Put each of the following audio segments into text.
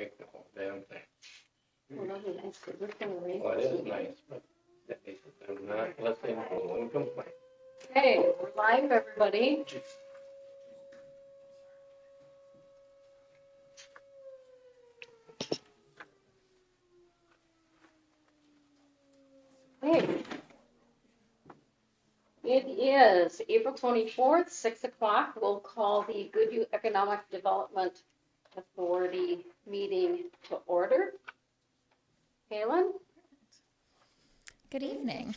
break the whole damn thing. Well, that'd be nice, 'cause it's gonna rain. Well, it is nice, but I'm not listening to one complaint. Hey, we're live, everybody. Hey. It is April 24th, 6 o'clock. We'll call the Goodhue Economic Development Authority meeting to order. Kaylin? Good evening.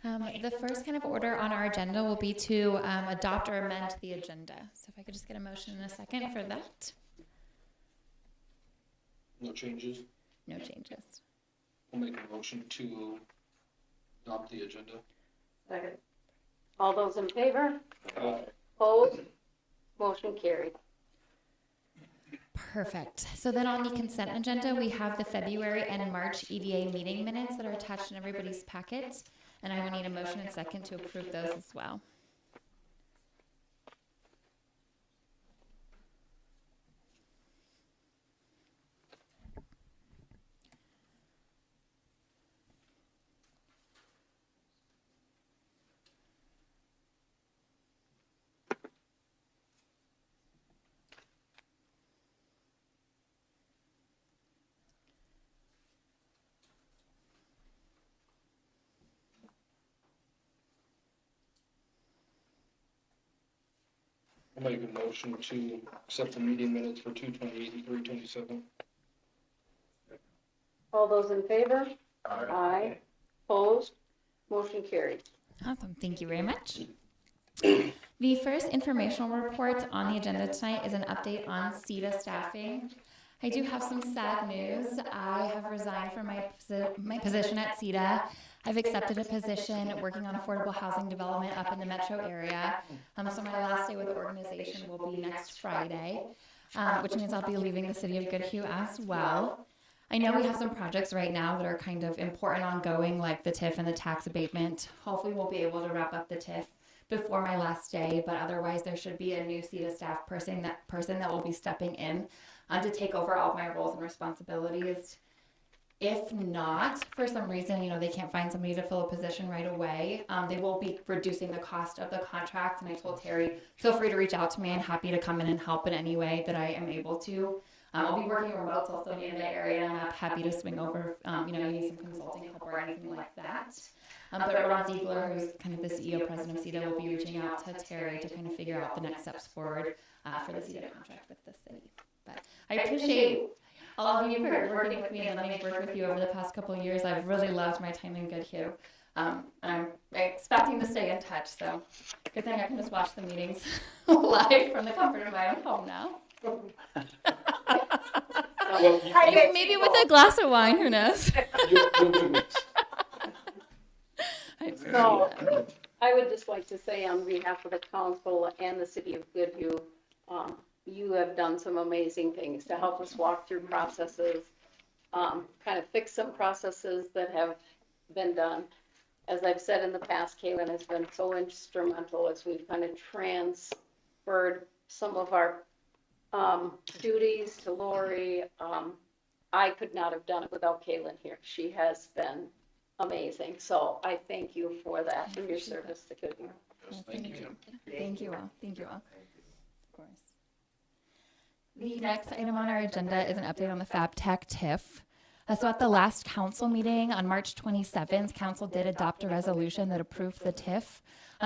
The first kind of order on our agenda will be to adopt or amend the agenda. So if I could just get a motion in a second for that. No changes. No changes. We'll make a motion to adopt the agenda. Second. All those in favor? Opposed? Motion carried. Perfect. So then on the consent agenda, we have the February and March EDA meeting minutes that are attached in everybody's packet. And I will need a motion and second to approve those as well. I'll make a motion to accept the meeting minutes for 2/28 and 3/27. All those in favor? Aye. Opposed? Motion carried. Awesome. Thank you very much. The first informational report on the agenda tonight is an update on CEDA staffing. I do have some sad news. I have resigned from my position at CEDA. I've accepted a position working on affordable housing development up in the metro area. So my last day with the organization will be next Friday, which means I'll be leaving the city of Goodhue as well. I know we have some projects right now that are kind of important ongoing, like the TIF and the tax abatement. Hopefully we'll be able to wrap up the TIF before my last day, but otherwise there should be a new CEDA staff person that will be stepping in to take over all of my roles and responsibilities. If not, for some reason, they can't find somebody to fill a position right away, they will be reducing the cost of the contract. And I told Terry, feel free to reach out to me. I'm happy to come in and help in any way that I am able to. I'll be working remote, so I'll still be in the area, and I'm happy to swing over, you need some consulting help or anything like that. But Ron Ziegler, who's kind of the CEO, president of CEDA, will be reaching out to Terry to kind of figure out the next steps forward for the CEDA contract with the city. But I appreciate all of you for working with me and letting me work with you over the past couple of years. I've really loved my time in Goodhue. I'm expecting to stay in touch, so good thing I can just watch the meetings live from the comfort of my own home now. Maybe with a glass of wine, who knows? So, I would just like to say on behalf of the council and the city of Goodhue, you have done some amazing things to help us walk through processes, kind of fix some processes that have been done. As I've said in the past, Kaylin has been so instrumental as we've kind of transferred some of our duties to Lori. I could not have done it without Kaylin here. She has been amazing. So I thank you for that and your service to Goodhue. Yes, thank you. Thank you all. Thank you all. Of course. The next item on our agenda is an update on the FabTech TIF. So at the last council meeting on March 27th, council did adopt a resolution that approved the TIF.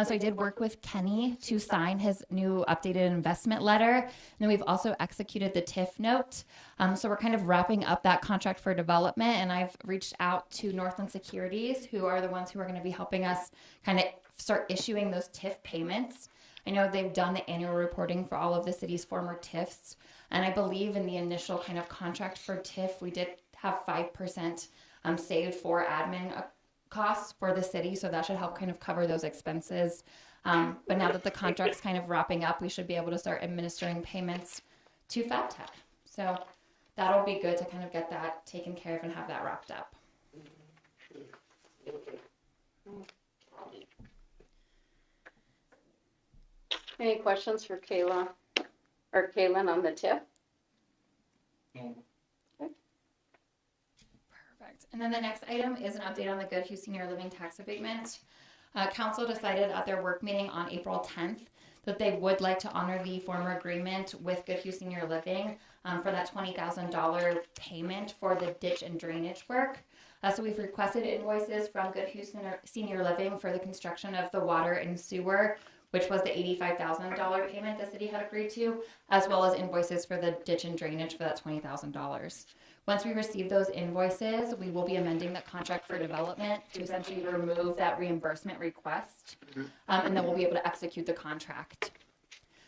So I did work with Kenny to sign his new updated investment letter. And then we've also executed the TIF note. So we're kind of wrapping up that contract for development. And I've reached out to Northland Securities, who are the ones who are going to be helping us kind of start issuing those TIF payments. I know they've done the annual reporting for all of the city's former TIFs. And I believe in the initial kind of contract for TIF, we did have 5% saved for admin costs for the city, so that should help kind of cover those expenses. But now that the contract's kind of wrapping up, we should be able to start administering payments to FabTech. So that'll be good to kind of get that taken care of and have that wrapped up. Any questions for Kayla or Kaylin on the TIF? No. And then the next item is an update on the Goodhue Senior Living tax abatement. Council decided at their work meeting on April 10th that they would like to honor the former agreement with Goodhue Senior Living for that $20,000 payment for the ditch and drainage work. So we've requested invoices from Goodhue Senior Living for the construction of the water and sewer, which was the $85,000 payment the city had agreed to, as well as invoices for the ditch and drainage for that $20,000. Once we receive those invoices, we will be amending the contract for development to essentially remove that reimbursement request, and then we'll be able to execute the contract.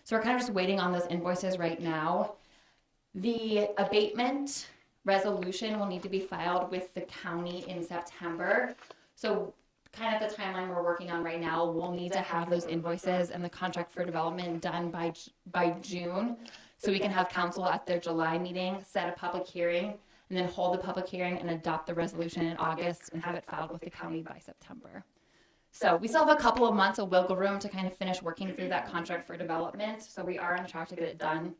So we're kind of just waiting on those invoices right now. The abatement resolution will need to be filed with the county in September. So kind of the timeline we're working on right now, we'll need to have those invoices and the contract for development done by June, so we can have council at their July meeting set a public hearing and then hold the public hearing and adopt the resolution in August and have it filed with the county by September. So we still have a couple of months of wiggle room to kind of finish working through that contract for development. So we are on track to get it done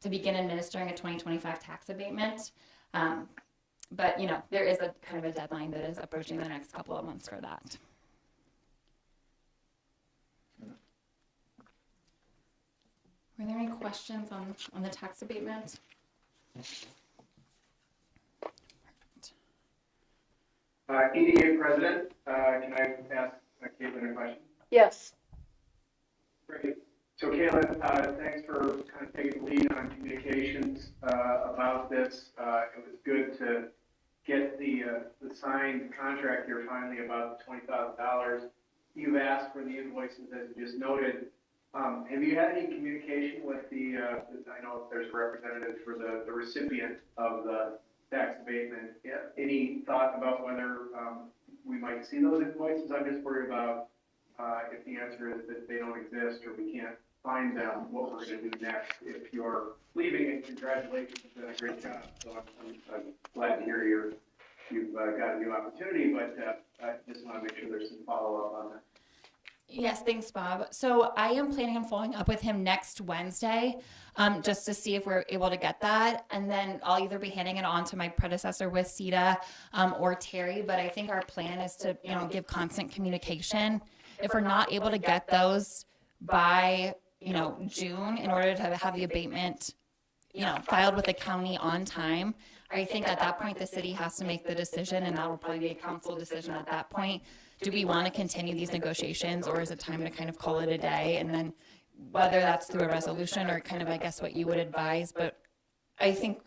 to begin administering a 2025 tax abatement. But, you know, there is a kind of a deadline that is approaching the next couple of months for that. Were there any questions on the tax abatement? EDA President, can I ask Caitlin a question? Yes. Great. So Caitlin, thanks for kind of taking the lead on communications about this. It was good to get the signed contract here finally about the $20,000. You've asked for the invoices as you just noted. Have you had any communication with I know there's a representative for the recipient of the tax abatement. Yeah. Any thought about whether we might see those invoices? I'm just worried about if the answer is that they don't exist or we can't find them, what we're going to do next. If you're leaving, and congratulations, you've done a great job. So I'm glad to hear you've got a new opportunity, but I just want to make sure there's some follow-up on that. Yes, thanks, Bob. So I am planning on following up with him next Wednesday, just to see if we're able to get that. And then I'll either be handing it on to my predecessor with CETA or Terry. But I think our plan is to, give constant communication. If we're not able to get those by, June, in order to have the abatement, filed with the county on time, I think at that point the city has to make the decision, and that will probably be a council decision at that point. Do we want to continue these negotiations, or is it time to kind of call it a day? And then whether that's through a resolution or kind of, I guess, what you would advise. But I think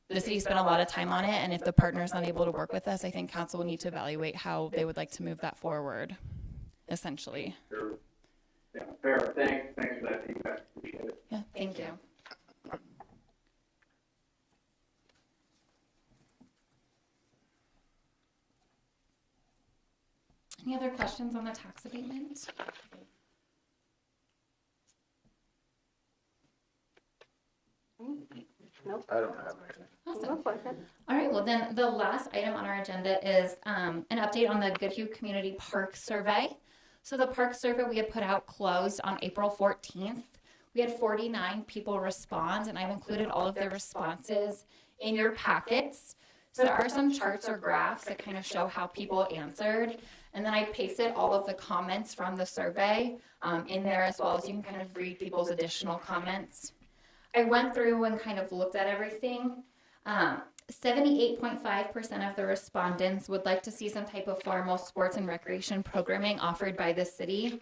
the city spent a lot of time on it, and if the partner is not able to work with us, I think council will need to evaluate how they would like to move that forward, essentially. Sure. Yeah, fair. Thanks for that feedback. Appreciate it. Yeah, thank you. Any other questions on the tax abatement? Nope. I don't have anything. Awesome. No question. All right, well then the last item on our agenda is an update on the Goodhue Community Park Survey. So the park survey we had put out closed on April 14th. We had 49 people respond, and I've included all of their responses in your packets. So there are some charts or graphs that kind of show how people answered. And then I pasted all of the comments from the survey in there, as well as you can kind of read people's additional comments. I went through and kind of looked at everything. 78.5% of the respondents would like to see some type of formal sports and recreation programming offered by the city.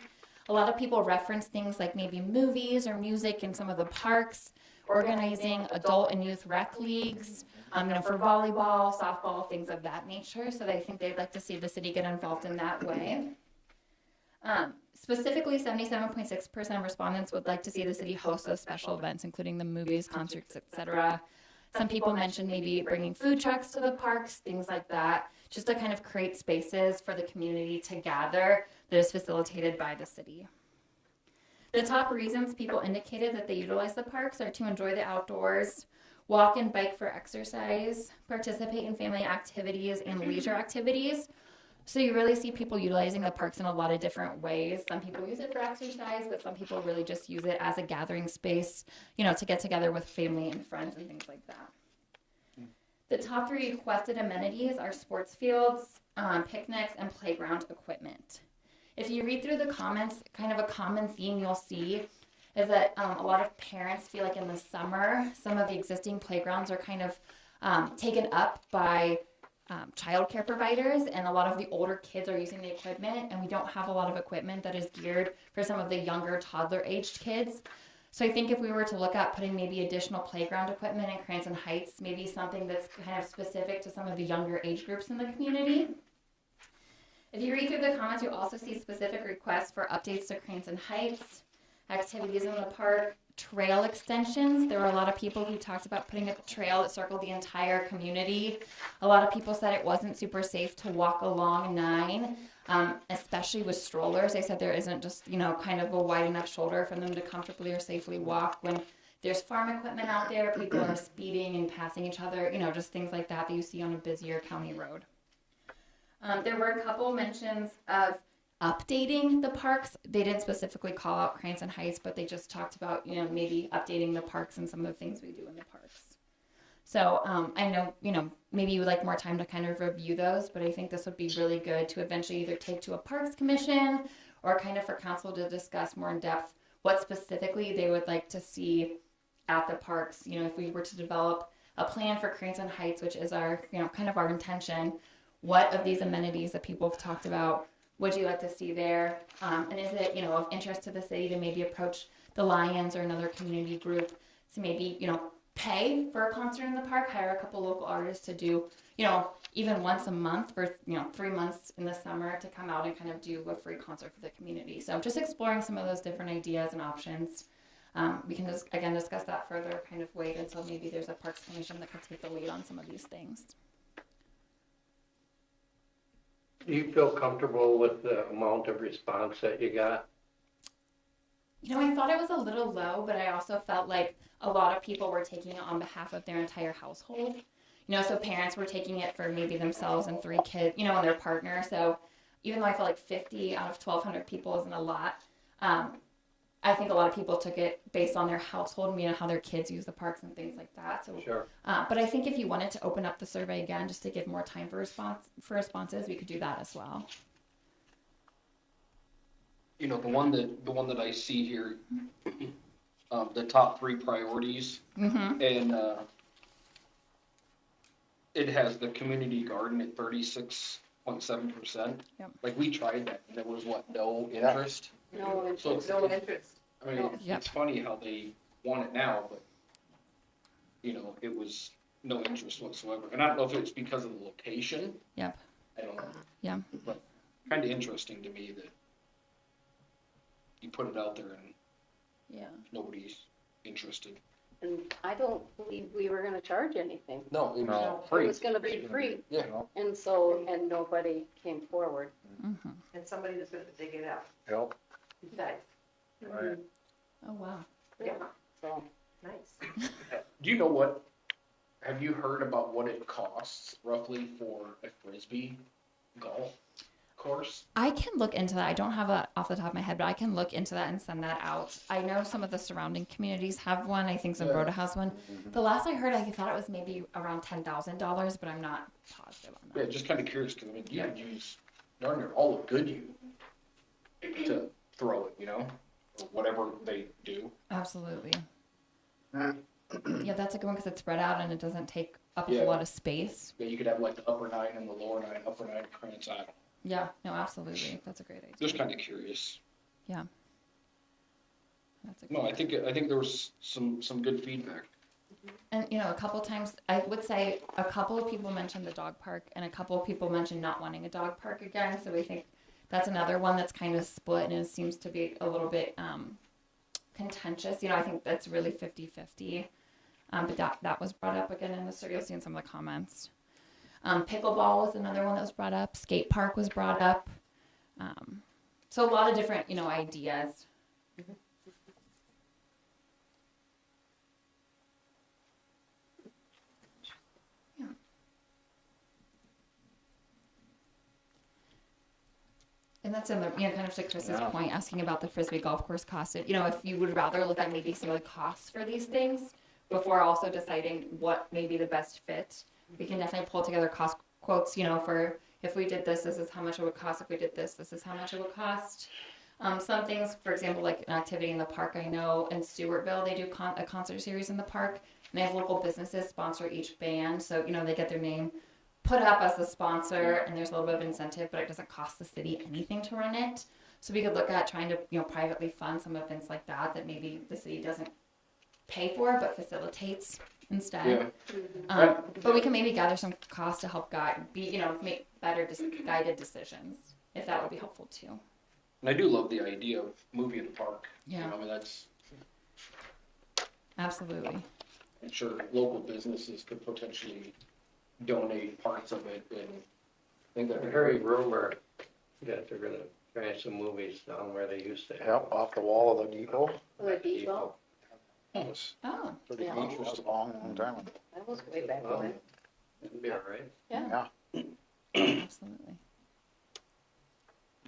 A lot of people reference things like maybe movies or music in some of the parks, organizing adult and youth rec leagues, for volleyball, softball, things of that nature. So they think they'd like to see the city get involved in that way. Specifically, 77.6% of respondents would like to see the city host those special events, including the movies, concerts, etc. Some people mentioned maybe bringing food trucks to the parks, things like that, just to kind of create spaces for the community to gather that is facilitated by the city. The top reasons people indicated that they utilize the parks are to enjoy the outdoors, walk and bike for exercise, participate in family activities and leisure activities. So you really see people utilizing the parks in a lot of different ways. Some people use it for exercise, but some people really just use it as a gathering space, to get together with family and friends and things like that. The top 3 requested amenities are sports fields, picnics, and playground equipment. If you read through the comments, kind of a common theme you'll see is that a lot of parents feel like in the summer, some of the existing playgrounds are kind of taken up by childcare providers, and a lot of the older kids are using the equipment, and we don't have a lot of equipment that is geared for some of the younger toddler-aged kids. So I think if we were to look at putting maybe additional playground equipment in Cranston Heights, maybe something that's kind of specific to some of the younger age groups in the community. If you read through the comments, you also see specific requests for updates to Cranston Heights, activities in the park, trail extensions. There were a lot of people who talked about putting a trail that circled the entire community. A lot of people said it wasn't super safe to walk along 9, especially with strollers. They said there isn't just, kind of a wide enough shoulder for them to comfortably or safely walk when there's farm equipment out there, people are speeding and passing each other, just things like that you see on a busier county road. There were a couple mentions of updating the parks. They didn't specifically call out Cranston Heights, but they just talked about, maybe updating the parks and some of the things we do in the parks. So I know, maybe you would like more time to kind of review those, but I think this would be really good to eventually either take to a Parks Commission or kind of for council to discuss more in depth what specifically they would like to see at the parks. If we were to develop a plan for Cranston Heights, which is our, kind of our intention, what of these amenities that people have talked about would you like to see there? And is it, of interest to the city to maybe approach the Lions or another community group to maybe, pay for a concert in the park, hire a couple local artists to do, even once a month for, 3 months in the summer to come out and kind of do a free concert for the community. So just exploring some of those different ideas and options. We can just, again, discuss that further, kind of wait until maybe there's a Parks Commission that could take the lead on some of these things. Do you feel comfortable with the amount of response that you got? I thought it was a little low, but I also felt like a lot of people were taking it on behalf of their entire household. So parents were taking it for maybe themselves and 3 kids, and their partner. So even though I felt like 50 out of 1,200 people isn't a lot, I think a lot of people took it based on their household, how their kids use the parks and things like that. So, Sure. But I think if you wanted to open up the survey again, just to give more time for responses, we could do that as well. The one that I see here, the top 3 priorities, Mm-hmm. and it has the community garden at 36.7%. Yep. Like we tried that, and there was no interest. No interest. So it's, No interest. I mean, it's funny how they want it now, but it was no interest whatsoever. And I don't know if it's because of the location. Yep. I don't know. Yeah. But kind of interesting to me that you put it out there and Yeah. nobody's interested. And I don't believe we were gonna charge anything. No, it was No. free. It was gonna be free, Yeah. and so, and nobody came forward. Mm-hmm. And somebody was gonna dig it out. Yep. Nice, Right. Oh, wow. yeah, So, nice. Do you know what? Have you heard about what it costs roughly for a frisbee golf course? I can look into that. I don't have it off the top of my head, but I can look into that and send that out. I know some of the surrounding communities have one. I think Zumbrota has one. The last I heard, I thought it was maybe around $10,000, but I'm not positive on Yeah, that. just kind of curious because I mean, you could use darn near all of Goodhue to throw it, or whatever they do. Absolutely. Yeah, that's a good one because it's spread out and it doesn't take up a Yeah. whole lot of space. Yeah, you could have like the upper 9 and the lower 9, upper 9 Cranston. Yeah, no, absolutely. That's a great idea. Just kind of curious. Yeah. That's a No, great I think there was some good feedback. And, a couple times, I would say a couple of people mentioned the dog park and a couple of people mentioned not wanting a dog park again. So we think that's another one that's kind of split and it seems to be a little bit contentious. I think that's really 50-50. But that was brought up again in the survey. You'll see in some of the comments. Pickleball was another one that was brought up. Skate park was brought up. So a lot of different, ideas. Yeah. And that's in the, kind of to Chris's point, asking about the Frisbee golf course cost. If you would rather look at maybe some of the costs for these things before also deciding what may be the best fit. we can definitely pull together cost quotes, for if we did this is how much it would cost. If we did this is how much it would cost. Some things, for example, like an activity in the park, I know in Stewartville, they do a concert series in the park, and they have local businesses sponsor each band. So, they get their name put up as the sponsor, and there's a little bit of incentive, but it doesn't cost the city anything to run it. So we could look at trying to, privately fund some events like that maybe the city doesn't pay for, but facilitates instead. Yeah. But we can maybe gather some costs to help make better guided decisions, if that would be helpful too. And I do love the idea of movie in the park. Yeah. I mean, that's, Absolutely. I'm sure local businesses could potentially donate parts of it, and I think I that heard rumor that they're gonna try some movies down where they used to have. Yep, off the wall of the depot. The depot, That was Oh, pretty Yeah. neat. That was a long, long time ago. that was way back when. It'd be all right. yeah. Yeah. Absolutely.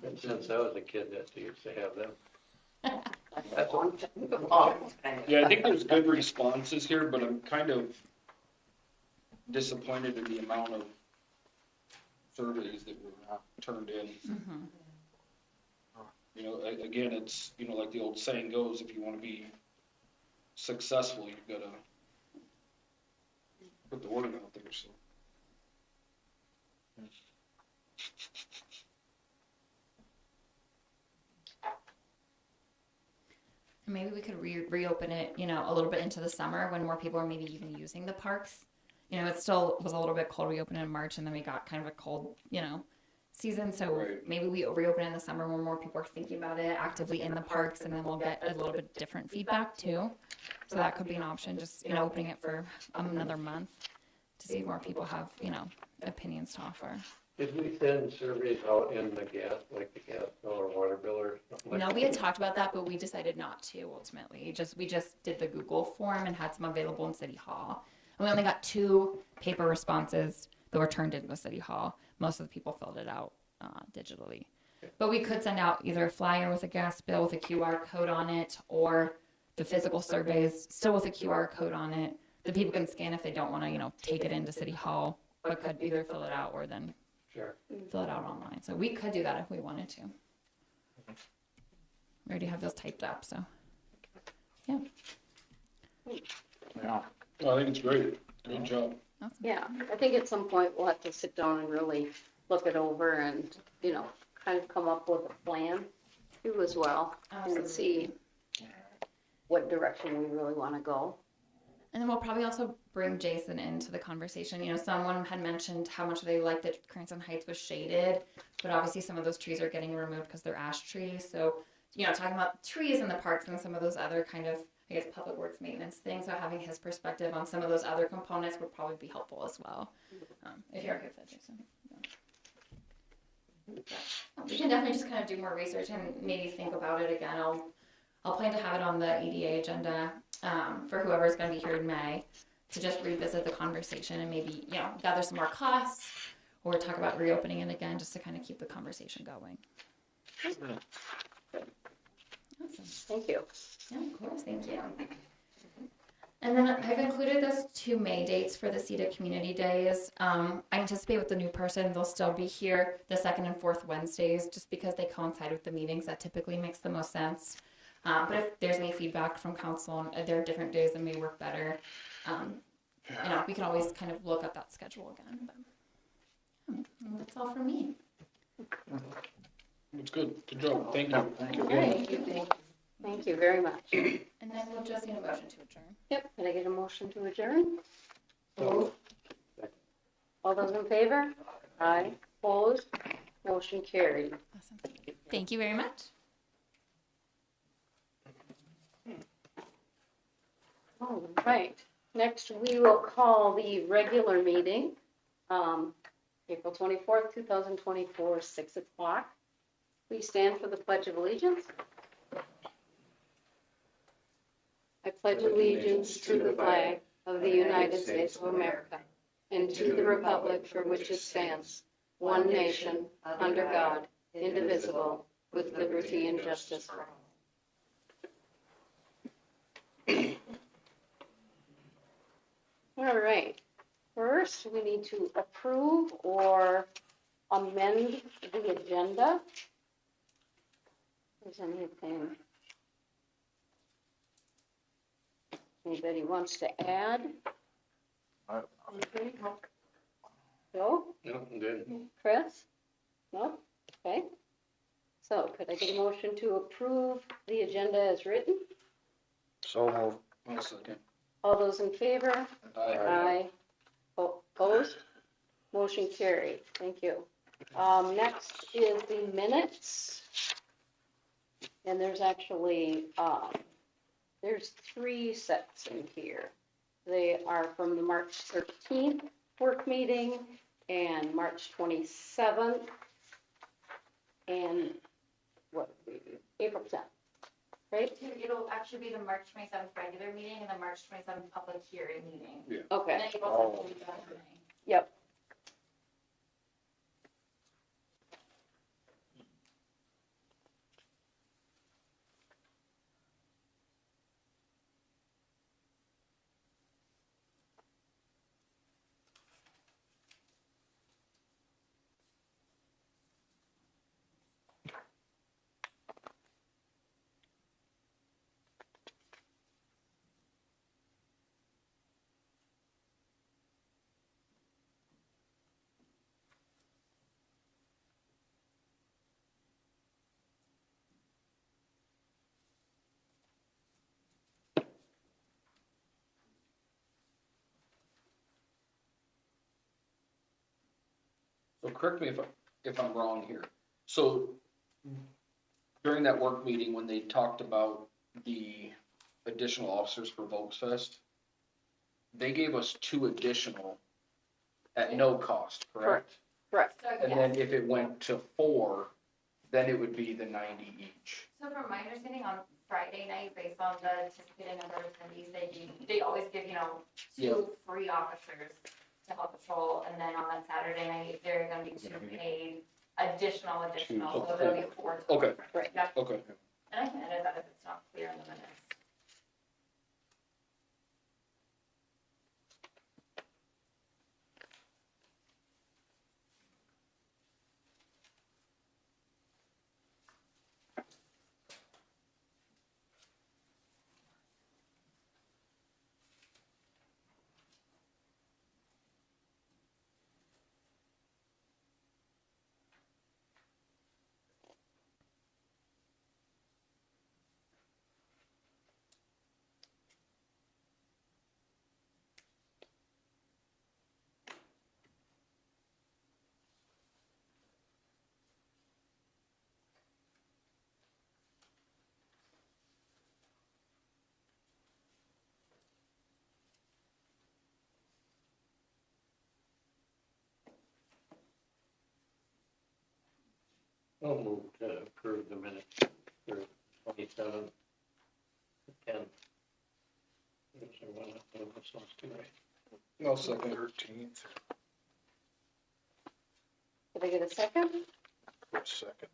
And since I was a kid, that they used to have them. That's one thing. Oh, kind of. yeah, I think there's good responses here, but I'm kind of disappointed in the amount of surveys that were turned in. Mm-hmm. Again, it's, like the old saying goes, if you want to be successful, you've got to put the word out there, so. Maybe we could reopen it, a little bit into the summer when more people are maybe even using the parks. It still was a little bit cold. We opened in March, and then we got kind of a cold, season. So Right. maybe we reopen in the summer when more people are thinking about it actively in the parks, and then we'll get a little bit different feedback too. So that could be an option, just, opening it for another month to see if more people have, opinions to offer. Did we send surveys out in the gas, like the gas bill or water bill or something like No, that? we had talked about that, but we decided not to ultimately. We just did the Google form and had some available in City Hall. And we only got 2 paper responses that were turned into City Hall. Most of the people filled it out digitally. But we could send out either a flyer with a gas bill with a QR code on it, or the physical surveys still with a QR code on it that people can scan if they don't want to, take it into City Hall, but could either fill it out or then Sure. fill it out online. So we could do that if we wanted to. We already have those typed up, so. Yeah. Well, I think it's great. Good job. Awesome. Yeah, I think at some point we'll have to sit down and really look it over and, kind of come up with a plan too as well, and see what direction we really want to go. And then we'll probably also bring Jason into the conversation. Someone had mentioned how much they liked that Cranston Heights was shaded, but obviously some of those trees are getting removed because they're ash trees. So, talking about trees in the parks and some of those other kind of, I guess, public works maintenance things. So having his perspective on some of those other components would probably be helpful as well. If you're okay with that, Jason. Yeah. We can definitely just kind of do more research and maybe think about it again. I'll plan to have it on the EDA agenda for whoever's going to be here in May to just revisit the conversation and maybe, gather some more costs or talk about reopening it again just to kind of keep the conversation going. Awesome. Thank you. Yeah, of course. Thank you. And then I've included those 2 May dates for the CEDA Community Days. I anticipate with the new person, they'll still be here the 2nd and 4th Wednesdays just because they coincide with the meetings. That typically makes the most sense. But if there's any feedback from council, there are different days that may work better. We can always kind of look at that schedule again. But that's all for me. It's good. Good job. Thank you. Thank you. Great. Thank you very much. And then we'll just need a motion to adjourn. Yep, can I get a motion to adjourn? So, All those in favor? Aye. Opposed? Motion carried. Awesome. Thank you very much. All right, next we will call the regular meeting, April 24th, 2024, 6 o'clock. Please stand for the Pledge of Allegiance. I pledge allegiance to the flag of the United States of America and to the republic for which it stands, one nation, under God, indivisible, with liberty and justice for all. All right, first first, we need to approve or amend the agenda. Is anything anybody wants to add? I- Anything? Joe? No, good. Chris? No? Okay. So could I get a motion to approve the agenda as written? So moved. One second. All those in favor? Aye. Opposed? Motion carried. Thank you. Next is the minutes. And there's actually, there's 3 sets in here. They are from the March 13th work meeting and March 27th and April 10th, right? It'll actually be the March 27th regular meeting and the March 27th public hearing meeting. Okay, And then April 10th will be done in May. yep. So correct me if I'm wrong here. So during that work meeting, when they talked about the additional officers for Volksfest, they gave us 2 additional at no cost, correct? Correct. So, And then if it went to 4, then it would be the 90 each. So from my understanding, on Friday night, based on the anticipated number of attendees, they always give, 2 free officers to help patrol, and then on that Saturday night, there are gonna be 2 paid additional, so there'll be 4 total. Okay, Right. Yeah, okay. and I can edit that if it's not clear in the minutes. I'll move to approve the minutes for 27th, 10. Which I want to move this off to, right? No second. 13th, Did I get a second? second.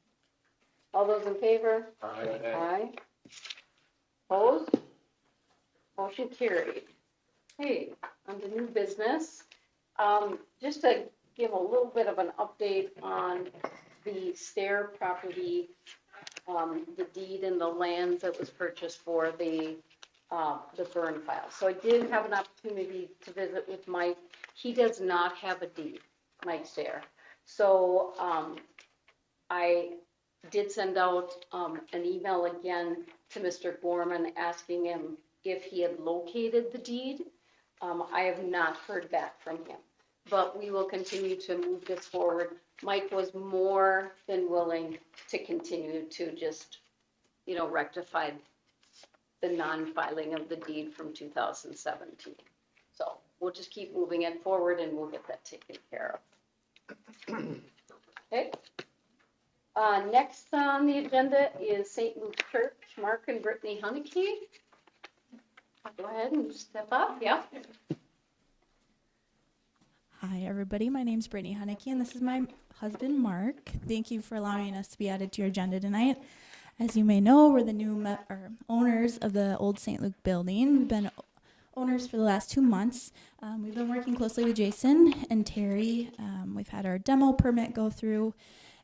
All those in favor? Aye. Aye. Opposed? Motion carried. Hey, on the new business, just to give a little bit of an update on the Stair property, the deed and the land that was purchased for the burn file. So I did have an opportunity to visit with Mike. He does not have a deed, Mike Stair. So, I did send out, an email again to Mr. Gorman asking him if he had located the deed. I have not heard back from him, but we will continue to move this forward. Mike was more than willing to continue to just, rectify the non-filing of the deed from 2017. So we'll just keep moving it forward and we'll get that taken care of. Okay. Next on the agenda is St. Luke's Church, Mark and Brittany Hunnicky. Go ahead and step up, yeah. Hi, everybody. My name's Brittany Hunnicky, and this is my husband, Mark. Thank you for allowing us to be added to your agenda tonight. As you may know, we're the new owners of the old St. Luke building. We've been owners for the last 2 months. We've been working closely with Jason and Terry. We've had our demo permit go through,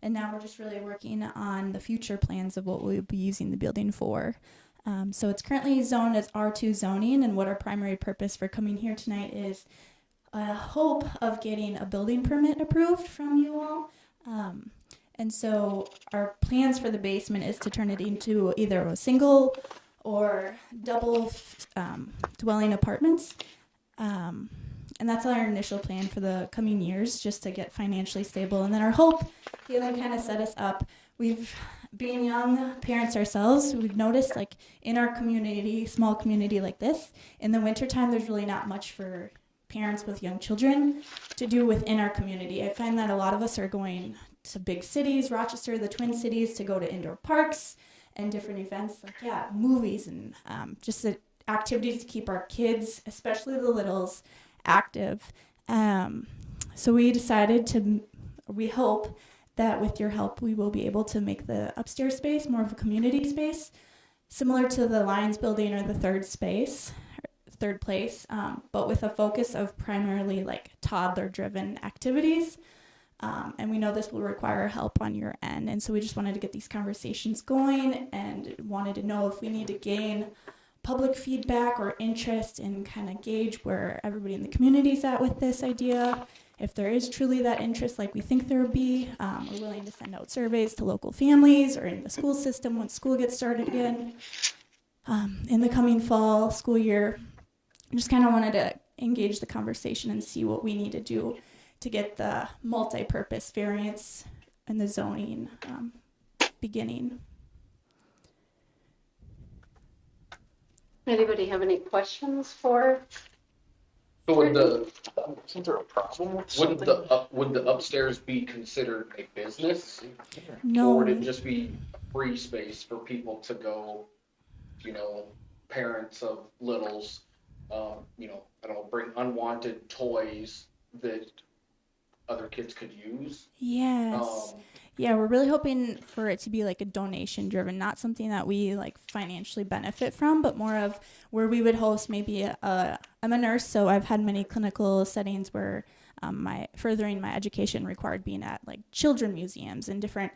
and now we're just really working on the future plans of what we'll be using the building for. So it's currently zoned as R2 zoning, and what our primary purpose for coming here tonight is a hope of getting a building permit approved from you all. And so our plans for the basement is to turn it into either a single or double dwelling apartments. And that's our initial plan for the coming years, just to get financially stable. And then our hope, Galen kind of set us up. Being young parents ourselves, we've noticed like in our community, small community like this, in the wintertime, there's really not much for parents with young children to do within our community. I find that a lot of us are going to big cities, Rochester, the Twin Cities, to go to indoor parks and different events like, movies and just the activities to keep our kids, especially the littles, active. So we decided we hope that with your help, we will be able to make the upstairs space more of a community space, similar to the Lions building or the third place, but with a focus of primarily like toddler-driven activities. And we know this will require help on your end. And so we just wanted to get these conversations going and wanted to know if we need to gain public feedback or interest and kind of gauge where everybody in the community is at with this idea. If there is truly that interest like we think there would be, we're willing to send out surveys to local families or in the school system once school gets started again. In the coming fall school year, just kind of wanted to engage the conversation and see what we need to do to get the multi-purpose variance and the zoning beginning. Anybody have any questions for? So Isn't there a problem with would something? would the upstairs be considered a business? No. Or would it just be free space for people to go, parents of littles, I don't know, bring unwanted toys that other kids could use? Yes. Yeah, we're really hoping for it to be like a donation driven, not something that we like financially benefit from, but more of where we would host maybe I'm a nurse, so I've had many clinical settings where furthering my education required being at like children museums and different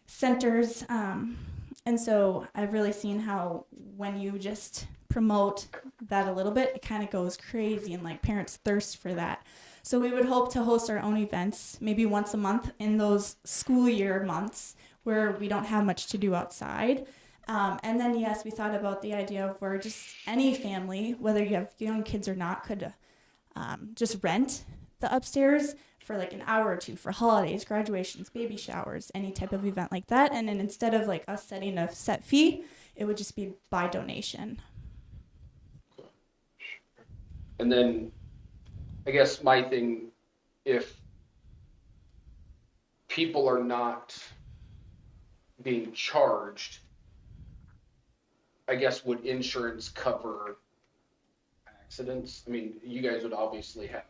centers. And so I've really seen how when you just promote that a little bit, it kind of goes crazy and like parents thirst for that. So we would hope to host our own events maybe once a month in those school year months where we don't have much to do outside. And then, yes, we thought about the idea of where just any family, whether you have young kids or not, could just rent the upstairs for like an hour or two for holidays, graduations, baby showers, any type of event like that. And then instead of like us setting a set fee, it would just be by donation. And then, I guess my thing, if people are not being charged, I guess would insurance cover accidents? I mean, you guys would obviously have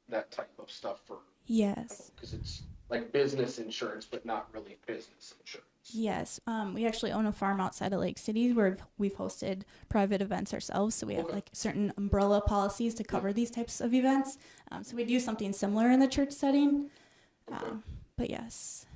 that type of stuff for, Yes. because it's like business insurance, but not really business insurance. Yes, we actually own a farm outside of Lake City where we've hosted private events ourselves. So we have like certain umbrella policies to cover these types of events. So we do something similar in the church setting. But yes,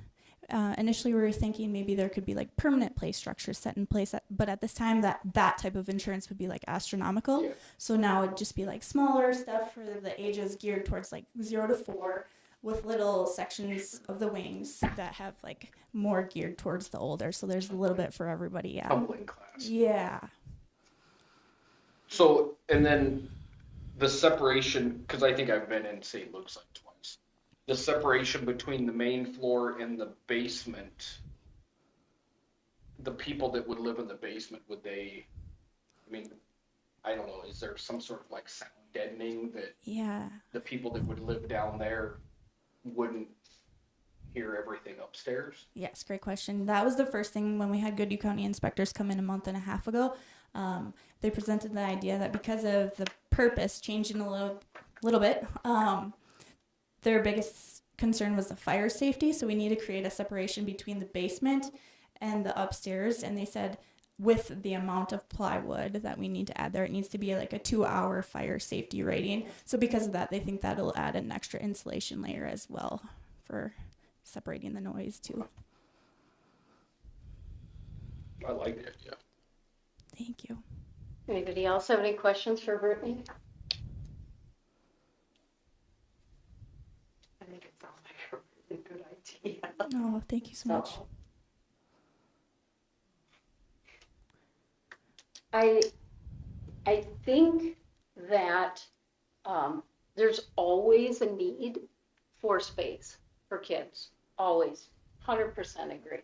initially we were thinking maybe there could be like permanent play structures set in place. But at this time, that type of insurance would be like astronomical. Yeah. So now it'd just be like smaller stuff for the ages geared towards like 0 to 4. With little sections of the wings that have like more geared towards the older. So there's a little bit for everybody. Yeah. Tumbling class. Yeah. So, and then the separation, because I think I've been in St. Luke's like twice. The separation between the main floor and the basement, the people that would live in the basement, would they, I mean, I don't know, is there some sort of like sound deadening that Yeah. the people that would live down there wouldn't hear everything upstairs? Yes, great question. That was the first thing when we had Goodhue County inspectors come in a month and a half ago. They presented the idea that because of the purpose changing a little bit, their biggest concern was the fire safety. So we need to create a separation between the basement and the upstairs. And they said with the amount of plywood that we need to add there, it needs to be like a 2-hour fire safety rating. So because of that, they think that'll add an extra insulation layer as well for separating the noise too. I like the idea. Thank you. Anybody else have any questions for Brittany? I think it sounds like a really good idea. Oh, thank you so much. I think that there's always a need for space for kids, always, 100% agree.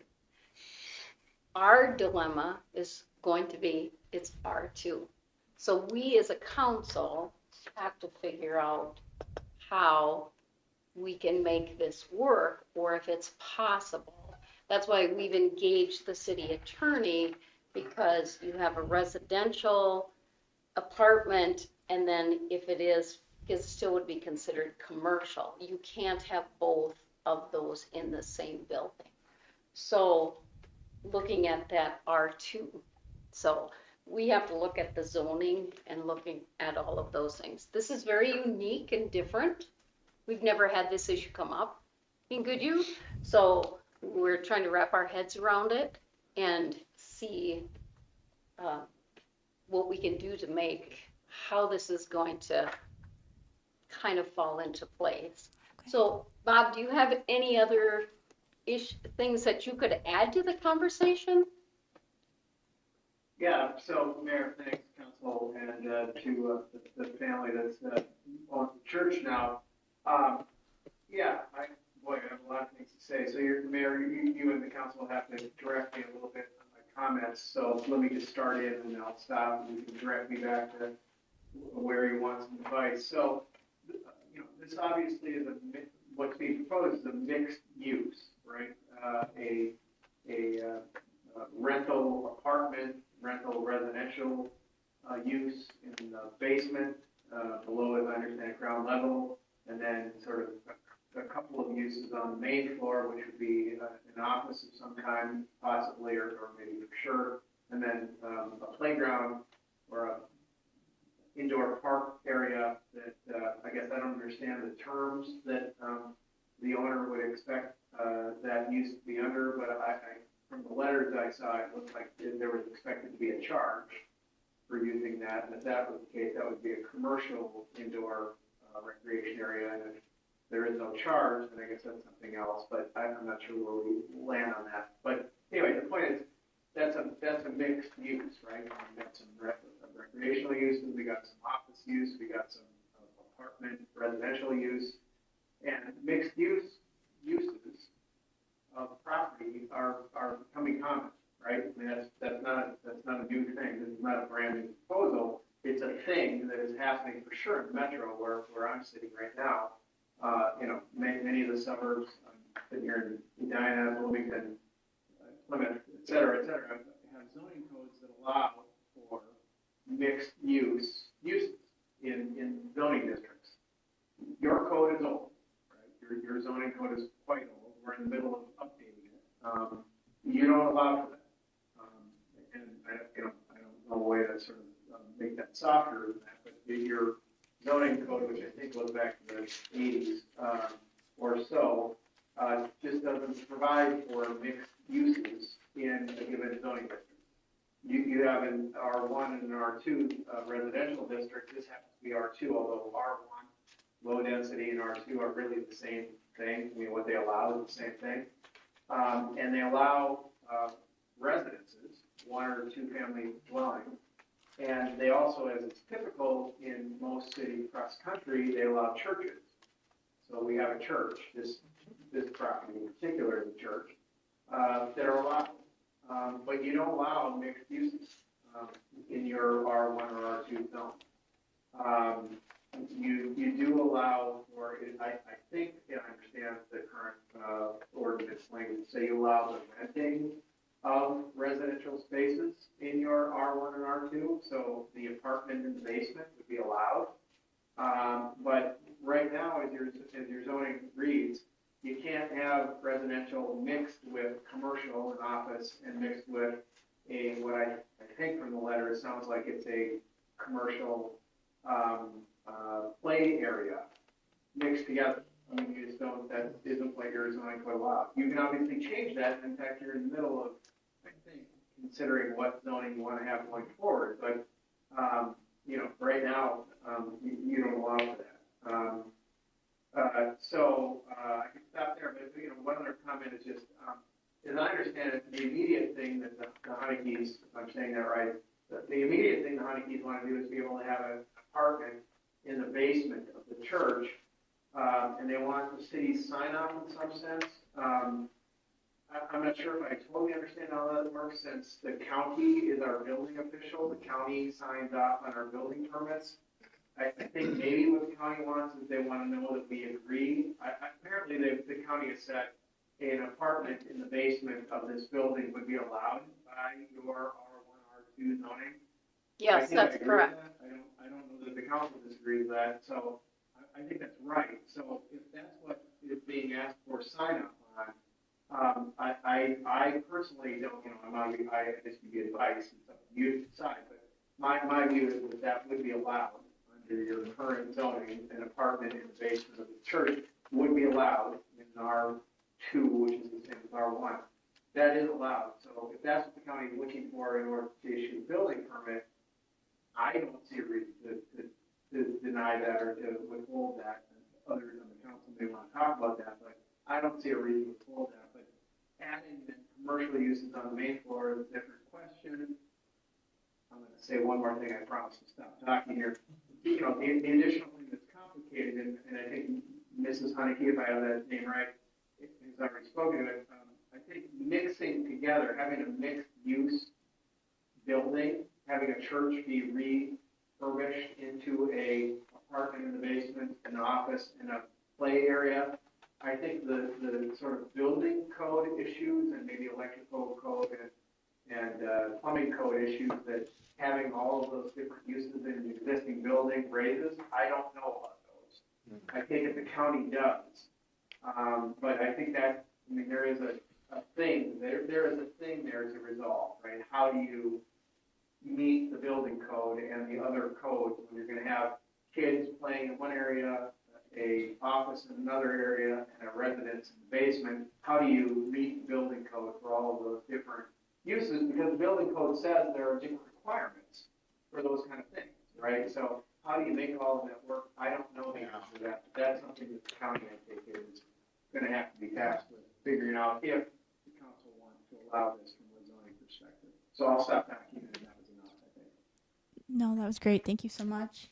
Our dilemma is going to be it's R2. So we as a council have to figure out how we can make this work or if it's possible. That's why we've engaged the city attorney, because you have a residential apartment, and then if it still would be considered commercial. You can't have both of those in the same building. So looking at that R2. So we have to look at the zoning and looking at all of those things. This is very unique and different. We've never had this issue come up in Goodhue. So we're trying to wrap our heads around it and see what we can do to make how this is going to kind of fall into place. Okay. So Bob, do you have any other things that you could add to the conversation? Yeah, so Mayor, thanks, council, and to the family that's on the church now. Yeah, boy, I have a lot of things to say. So Mayor, you and the council have to direct me a little bit on my comments. So let me just start in and then I'll stop and you can direct me back to where you want some advice. So, this obviously is what's being proposed is a mixed use, right? A rental apartment, rental residential use in the basement, below, as I understand, ground level, and then sort of a couple of uses on the main floor, which would be an office of some kind, possibly, or maybe for sure, and then a playground or a indoor park area that I guess I don't understand the terms that the owner would expect that use to be under, but from the letters I saw, it looked like there was expected to be a charge for using that, and if that was the case, that would be a commercial indoor recreation area, and if there is no charge, then I guess that's something else, but I'm not sure where we land on that. But anyway, the point is, that's a mixed use, right? We got some recreational uses, we got some office use, we got some apartment residential use, and mixed uses of property are becoming common, right? I mean, that's not a new thing. This is not a brand new proposal. It's a thing that is happening for sure in the metro where I'm sitting right now. Many of the suburbs, I'm sitting here in Edina, Bloomington, Plymouth, et cetera, have zoning codes that allow for mixed uses in zoning districts. Your code is old, right? Your zoning code is quite old. We're in the middle of updating it. You don't allow for that. And I don't know a way to sort of make that softer than that, but your zoning code, which I think goes back to the 80s or so, just doesn't provide for mixed uses in a given zoning district. You have an R1 and an R2 residential district. This happens to be R2, although R1, low density, and R2 are really the same thing. I mean, what they allow is the same thing. And they allow residences, 1 or 2 family dwelling. And they also, as it's typical in most cities across the country, they allow churches. So we have a church, this property in particular is a church, that are allowed. But you don't allow mixed uses in your R1 or R2 zone. You do allow for, I think, I understand the current ordinance language, so you allow the renting of residential spaces in your R1 and R2, so the apartment in the basement would be allowed. But right now, as your zoning reads, you can't have residential mixed with commercial and office and mixed with what I think from the letter, it sounds like it's a commercial play area mixed together. I mean, you just don't, that isn't what your zoning code allows. You can obviously change that, in fact, you're in the middle of, I think, considering what zoning you want to have going forward, but, you know, right now, you don't allow for that. I can stop there, but, you know, one other comment is just, as I understand it, the immediate thing that the Honekeys, if I'm saying that right, the immediate thing the Honekeys want to do is be able to have an apartment in the basement of the church, and they want the city's sign off in some sense. I'm not sure if I totally understand how that works, since the county is our building official, the county signs off on our building permits. I think maybe what the county wants is they want to know that we agree. Apparently, the county has said an apartment in the basement of this building would be allowed by your R1, R2 zoning. Yes, that's correct. I don't know that the council disagrees with that, so I think that's right. So if that's what is being asked for sign up on, I personally don't, you know, I just give you advice and stuff, you decide, but my view is that would be allowed under your current zoning. An apartment in the basement of the church would be allowed in R2, which is the same as R1. That is allowed. So if that's what the county is looking for in order to issue a building permit, I don't see a reason to deny that or to withhold that. Others on the council may want to talk about that, but I don't see a reason to withhold that. But adding the commercial uses on the main floor is a different question. I'm going to say one more thing. I promise to stop talking here. You know, the additional thing that's complicated, and I think Mrs. Haneke, if I have that name right, has already spoken to it. I think mixing together, having a mixed use building, having a church be refurbished into a apartment in the basement, an office, and a play area. I think the sort of building code issues and maybe electrical code and plumbing code issues that having all of those different uses in an existing building raises, I don't know about those. I think if the county does, but I think that, I mean, there is a thing, there is a thing there to resolve, right? How do you meet the building code and the other codes when you're going to have kids playing in one area, a office in another area, and a residence in the basement? How do you meet the building code for all of those different uses? Because the building code says there are different requirements for those kind of things, right? So how do you make all of that work? I don't know the answer to that. That's something that the county, I think, is going to have to be tasked with figuring out if the council wants to allow this from a zoning perspective. So I'll stop talking, and that was enough, I think. No, that was great. Thank you so much.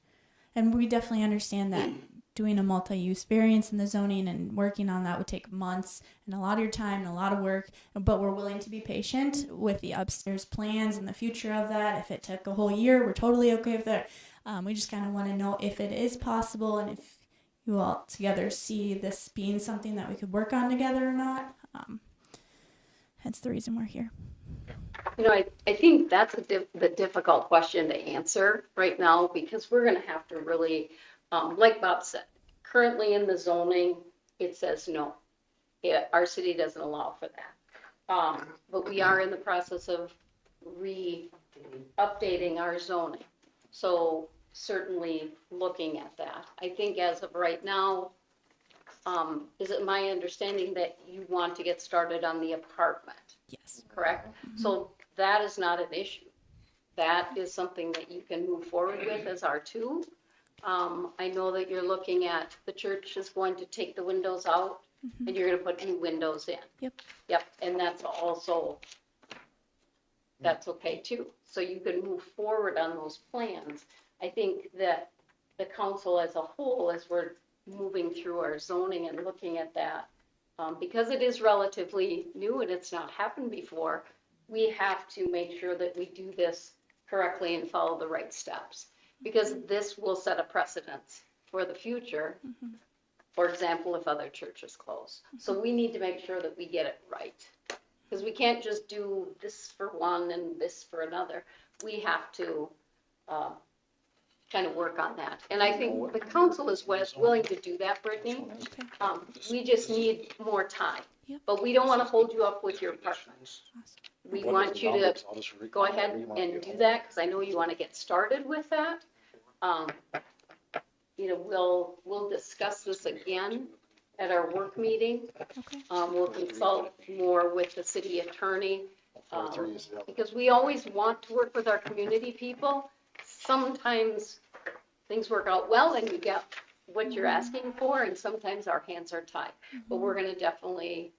And we definitely understand that doing a multi-use variance in the zoning and working on that would take months and a lot of your time and a lot of work, but we're willing to be patient with the upstairs plans and the future of that. If it took a whole year, we're totally okay with that. We just kind of want to know if it is possible and if you all together see this being something that we could work on together or not. Hence the reason we're here. You know, I think that's the difficult question to answer right now, because we're going to have to really, like Bob said, currently in the zoning, it says no. Our city doesn't allow for that. But we are in the process of updating our zoning. So certainly looking at that. I think as of right now, is it my understanding that you want to get started on the apartment? Yes. Correct? So that is not an issue. That is something that you can move forward with as R2. I know that you're looking at, the church is going to take the windows out and you're going to put new windows in. Yep. And that's also, that's okay too. So you can move forward on those plans. I think that the council as a whole, as we're moving through our zoning and looking at that, because it is relatively new and it's not happened before, we have to make sure that we do this correctly and follow the right steps, because this will set a precedence for the future. For example, if other churches close. So we need to make sure that we get it right, because we can't just do this for one and this for another. We have to kind of work on that. And I think the council is willing to do that, Brittany. We just need more time. But we don't want to hold you up with your apartment. we want you to go ahead and do that, because I know you want to get started with that. You know, we'll discuss this again at our work meeting. Okay. We'll consult more with the city attorney, because we always want to work with our community people. Sometimes things work out well and you get what you're asking for, and sometimes our hands are tied. But we're gonna definitely,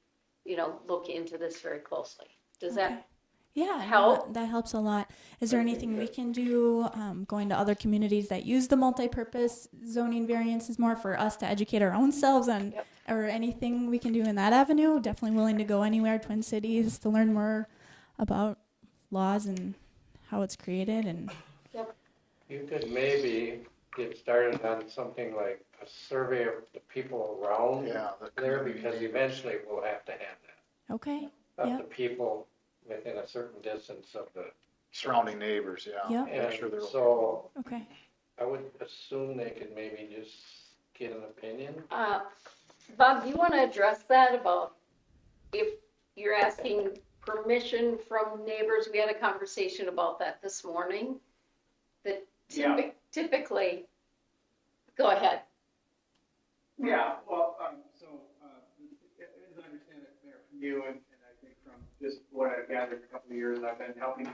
you know, look into this very closely. Does Okay. that Yeah, no, help? that helps a lot. Is there anything we can do going to other communities that use the multi-purpose zoning variances more for us to educate our own selves on, Yep. or anything we can do in that avenue? Definitely willing to go anywhere, Twin Cities, to learn more about laws and how it's created. And You could maybe get started on something like a survey of the people around there, because eventually we'll have to have that. okay, Of Yep. the people within a certain distance of the, Surrounding neighbors, yeah. Yep. Make sure they're and so okay, I would assume they could maybe just get an opinion. Bob, do you want to address that about if you're asking permission from neighbors? We had a conversation about that this morning. That typically, go ahead. Yeah, well, so, as I understand it, Mayor, from you, and I think from just what I've gathered a couple of years I've been helping you,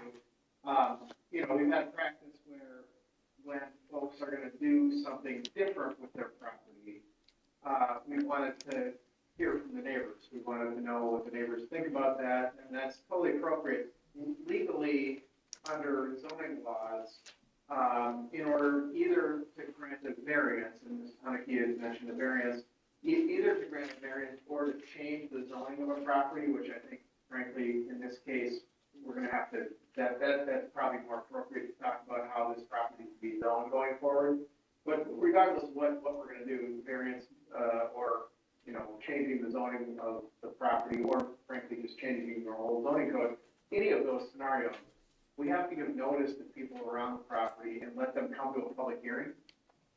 you know, we've had practice where when folks are gonna do something different with their property, we wanted to hear from the neighbors. We wanted to know what the neighbors think about that, and that's totally appropriate. Legally, under zoning laws, in order either to grant a variance, and Ms. Haneke has mentioned a variance, either to grant a variance or to change the zoning of a property, which I think, frankly, in this case, we're gonna have to, that's probably more appropriate to talk about how this property can be zoned going forward. But regardless of what we're gonna do, variance, or, you know, changing the zoning of the property, or frankly, just changing the whole zoning code, any of those scenarios, we have to give notice to people around the property and let them come to a public hearing.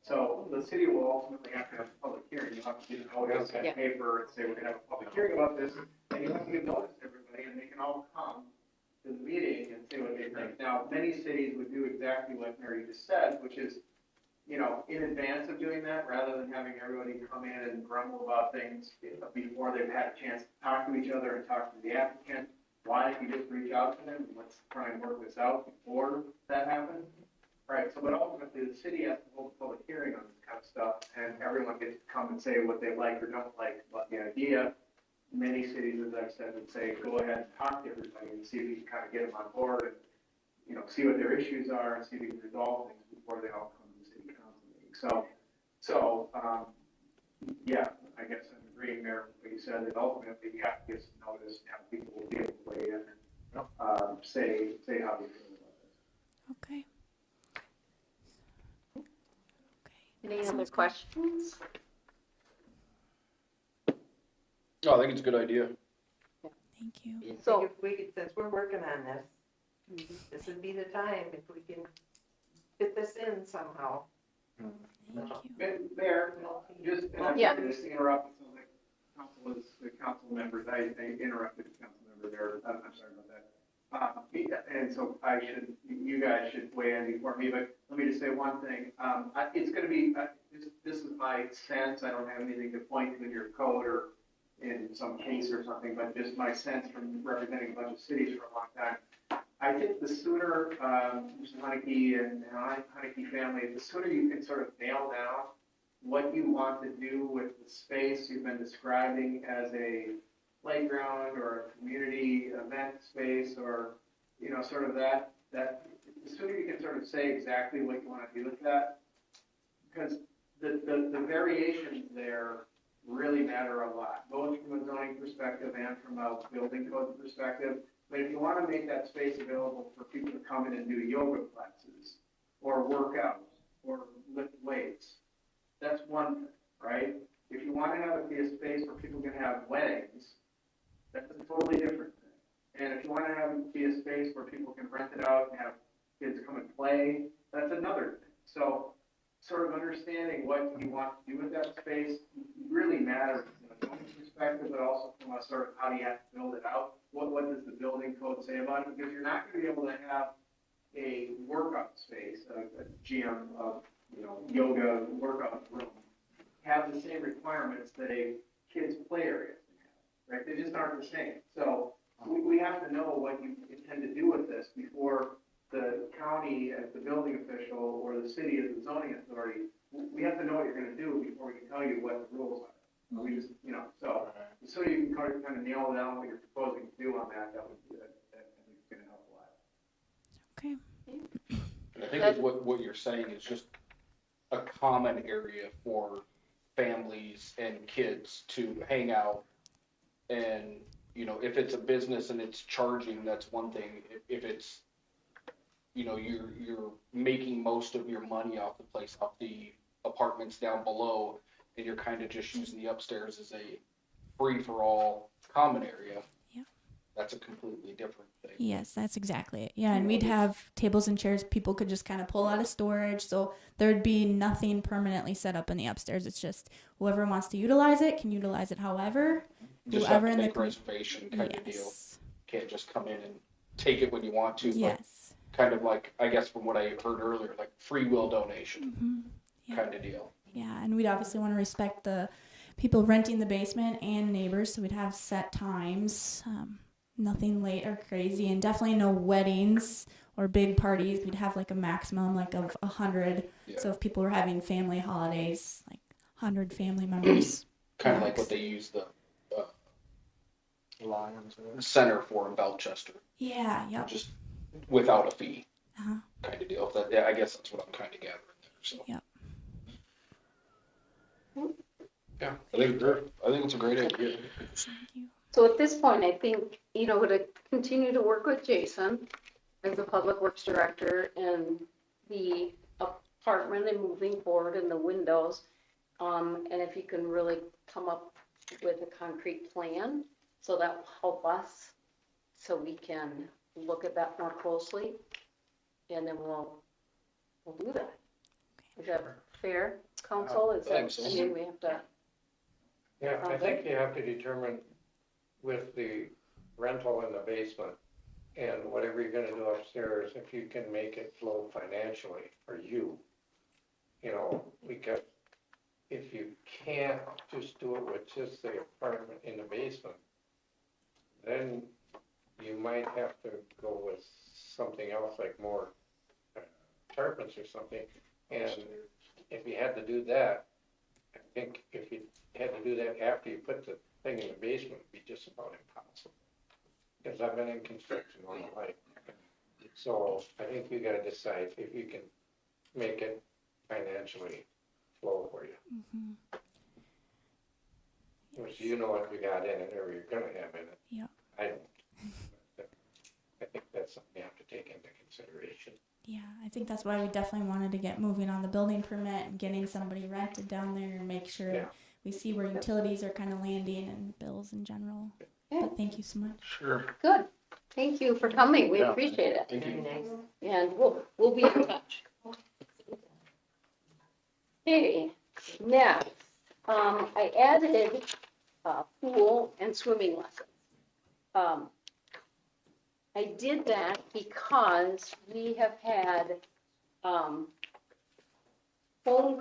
So the city will ultimately have to have a public hearing. You'll have to give notice in Yeah. paper and say, we're gonna have a public hearing about this, and you have to give notice to everybody, and they can all come to the meeting and say what they think. Now, many cities would do exactly what Mary just said, which is, you know, in advance of doing that, rather than having everybody come in and grumble about things before they've had a chance to talk to each other and talk to the applicant. Why don't you just reach out to them and let's try and work this out before that happens? Right, so but ultimately the city has to hold a public hearing on this kind of stuff, and everyone gets to come and say what they like or don't like about the idea. Many cities, as I've said, would say, go ahead and talk to everybody and see if you can kind of get them on board and, you know, see what their issues are and see if you can resolve things before they all come to the city council meeting. So, yeah, I guess I'm agreeing there with what you said, that ultimately you have to give some notice and have people will be able to weigh in and, say how they feel about this. okay. Any other questions? No, I think it's a good idea. Thank you. I think So- if we could, since we're working on this, this would be the time if we can fit this in somehow. Thank you. Mayor, just, and I'm Yeah. sorry to interrupt, it sounds like the council members, I interrupted the council member there, I'm sorry about that. And so you guys should weigh in before me, but let me just say one thing. It's gonna be, this is my sense, I don't have anything to point to in your code or in some case or something, but just my sense from representing a bunch of cities for a long time. I think the sooner, Mr. Haneke and Haneke family, the sooner you can sort of nail down what you want to do with the space you've been describing as a playground or a community event space, or, you know, sort of that, the sooner you can sort of say exactly what you want to do with that, because the variations there really matter a lot, both from a zoning perspective and from a building code perspective. But if you want to make that space available for people to come in and do yoga classes or work out or lift weights, that's one thing, right? If you want to have it be a space where people can have weddings, that's a totally different thing. And if you want to have it be a space where people can rent it out and have kids come and play, that's another thing. So sort of understanding what you want to do with that space really matters from a zoning perspective perspective, but also from a sort of how do you have to build it out? What does the building code say about it? Because you're not gonna be able to have a workout space, a gym, yoga workout room, have the same requirements that a kid's play area has, right? They just aren't the same. So we have to know what you intend to do with this before the county as the building official or the city as the zoning authority, we have to know what you're gonna do before we can tell you what the rules are. We just, so the sooner you can kind of nail down what you're proposing to do on that, that would be, that I think is gonna help a lot. Okay. And I think what you're saying is just a common area for families and kids to hang out. And, if it's a business and it's charging, that's one thing. If it's, you're making most of your money off the place, off the apartments down below, and you're kind of just using the upstairs as a free-for-all common area. Yeah. That's a completely different thing. Yes, that's exactly it. Yeah, and we'd have tables and chairs people could just kind of pull out of storage, so there'd be nothing permanently set up in the upstairs. It's just whoever wants to utilize it can utilize it however. Just whoever have to in make the reservation kind of deal. Yes. Can't just come in and take it when you want to. Yes. But kind of like, I guess from what I heard earlier, like free will donation Yeah. kind of deal. Yeah, and we'd obviously want to respect the people renting the basement and neighbors, so we'd have set times, nothing late or crazy, and definitely no weddings or big parties. We'd have like a maximum like of 100. Yeah. So if people were having family holidays, like 100 family members. Kind of like what they use the center for in Belchester, Yeah, yep. just without a fee Uh-huh. kind of deal. Yeah, I guess that's what I'm kind of gathering there. So Yep. yeah, I think it's a great idea. Thank you. So at this point, I think, to continue to work with Jason as the Public Works Director and the apartment and moving forward and the windows. And if you can really come up with a concrete plan, so that will help us, so we can look at that more closely. And then we'll do that. Is that fair, council? Is that, Thanks. I mean, we have to, Yeah, I think you have to determine with the rental in the basement and whatever you're gonna do upstairs, if you can make it flow financially for you. Because if you can't just do it with just the apartment in the basement, then you might have to go with something else, like more apartments or something. And if you had to do that, I think if you had to do that after you put the thing in the basement, it'd be just about impossible. Because I've been in construction all my life. So I think you gotta decide if you can make it financially flow for you. Mm-hmm. So you know what you got in it, or you're gonna have in it. Yeah. I don't. I think that's something you have to take into consideration. Yeah, I think that's why we definitely wanted to get moving on the building permit and getting somebody rented down there and make sure Yeah. we see where utilities are kind of landing and bills in general. Yeah. But thank you so much. Sure. good. Thank you for coming. We Yeah. appreciate it. Thank Very you. nice. And we'll be in touch. Okay, next, I added pool and swimming lessons. I did that because we have had phone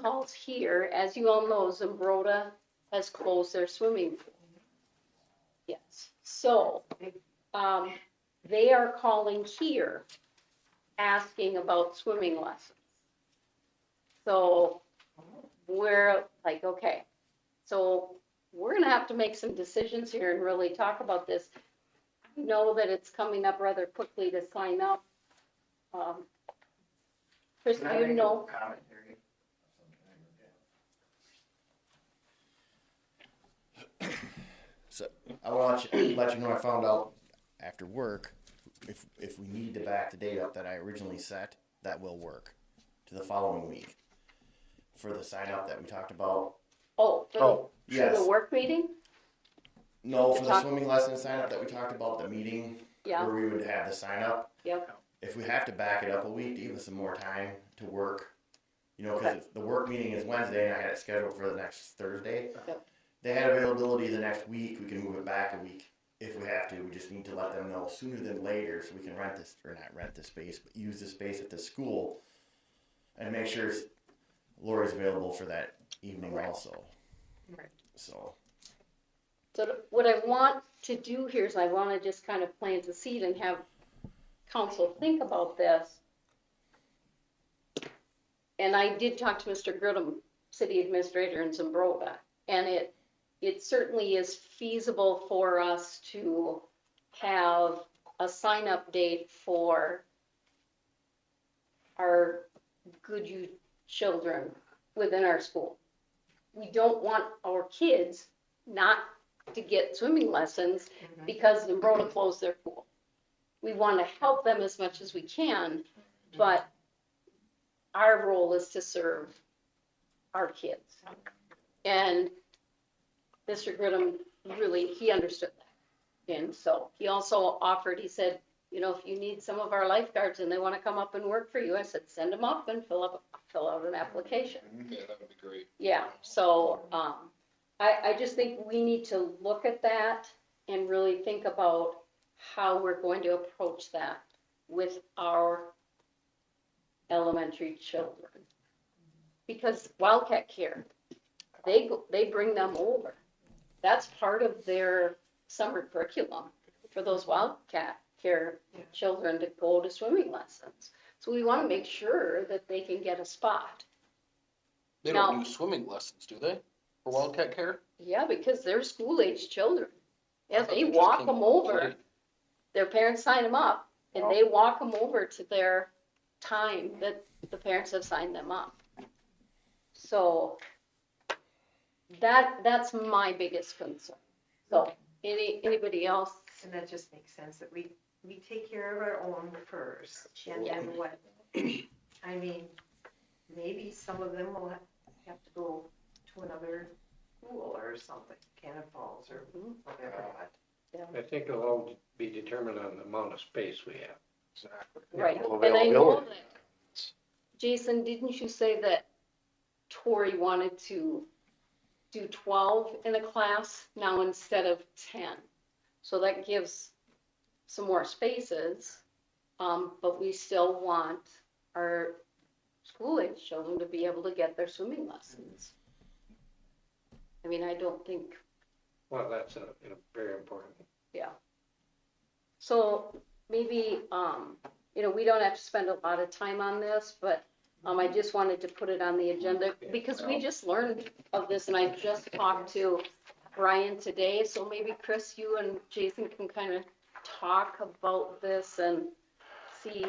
calls here. As you all know, Zumbrota has closed their swimming pool. Yes, so they are calling here, asking about swimming lessons. So we're like, okay, so we're gonna have to make some decisions here and really talk about this. I know that it's coming up rather quickly to sign up. Chris, do you know? So I will let you know I found out after work, if we need to back the date up that I originally set, that will work to the following week. For the sign up that we talked about. Oh, for Yes. the work meeting? No, for the talk- swimming lesson sign up that we talked about, the meeting Yeah, where we would have the sign up. yep, If we have to back it up a week to give us some more time to work, because the work meeting is Wednesday and I had it scheduled for the next Thursday. Yep. they had availability the next week, we can move it back a week if we have to. We just need to let them know sooner than later so we can rent this, or not rent the space, but use the space at the school and make sure Lori's available for that evening also. Right. So. So what I want to do here is I want to just kind of plant a seed and have council think about this. And I did talk to Mr. Grudem, city administrator in Zimbrova, and it certainly is feasible for us to have a sign-up date for our good youth children within our school. We don't want our kids not to get swimming lessons because Zimbrova closed their pool. We want to help them as much as we can, but our role is to serve our kids. And Mr. Grudem really, he understood that. And so he also offered, he said, you know, if you need some of our lifeguards and they want to come up and work for you, I said, send them up and fill out an application. Yeah, that would be great. Yeah, so, I just think we need to look at that and really think about how we're going to approach that with our elementary children. Because Wildcat Care, they bring them over. That's part of their summer curriculum for those Wildcat Care children to go to swimming lessons. So we want to make sure that they can get a spot. They don't do swimming lessons, do they? For Wildcat Care? Yeah, because they're school-age children. Yeah, they Just walk came them to over. play. Their parents sign them up, and they walk them over to their time that the parents have signed them up. So that's my biggest concern. So anybody else? And that just makes sense that we take care of our own first. And Yeah. then what, I mean, maybe some of them will have to go to another school or something, Cannon Falls or whatever, but. I think it'll all be determined on the amount of space we have. Exactly. Right, Well, and I know availability. that, Jason, didn't you say that Tori wanted to do 12 in a class now instead of 10? So that gives some more spaces, but we still want our school-age children to be able to get their swimming lessons. I mean, I don't think, Well, that's a very important. yeah. So maybe, you know, we don't have to spend a lot of time on this, but I just wanted to put it on the agenda because we just learned of this and I just talked to Brian today. So maybe Chris, you and Jason can kind of talk about this and see,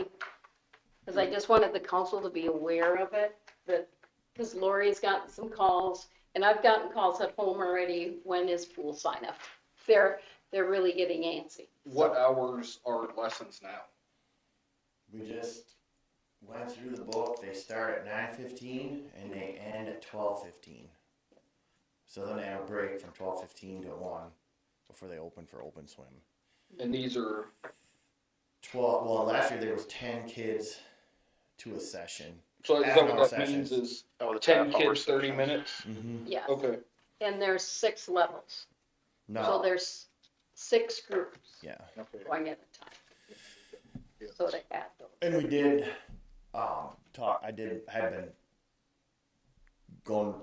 because I just wanted the council to be aware of it, that, because Lori's gotten some calls and I've gotten calls at home already. When is pool sign up? They're really getting antsy. What hours are lessons now? We just went through the book. They start at 9:15 and they end at 12:15. So then they have a break from 12:15 to 1 before they open for open swim. And these are 12. Well, last year there was 10 kids to a session. So is that Half-hour what that means sessions. is Oh, the 10 half-hour kids, 30 sessions. minutes? Mm-hmm. Yes. Okay. And there's 6 levels. No. So there's 6 groups Yeah. Okay. going at a time. So to add those. And we did talk. Had been going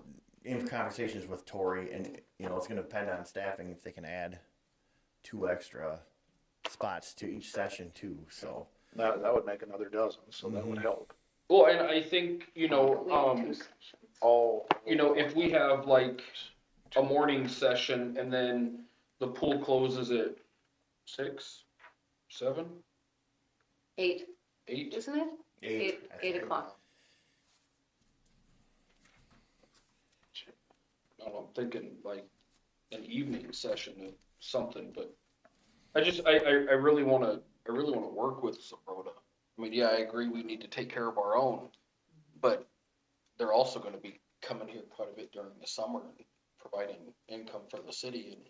in conversations with Tori, and you know it's going to depend on staffing if they can add 2 extra spots to each session too. So That would make another dozen, so that would help. Well, and I think, you know, We have 2 sessions. Oh. you know, if we have like a morning session and then the pool closes at 6, 7, 8, 8, isn't it? 8 I 8 think. o'clock. I don't know, I'm thinking like an evening session of something, but I really wanna work with Sabrota. I mean, yeah, I agree, we need to take care of our own, but they're also gonna be coming here quite a bit during the summer and providing income for the city, and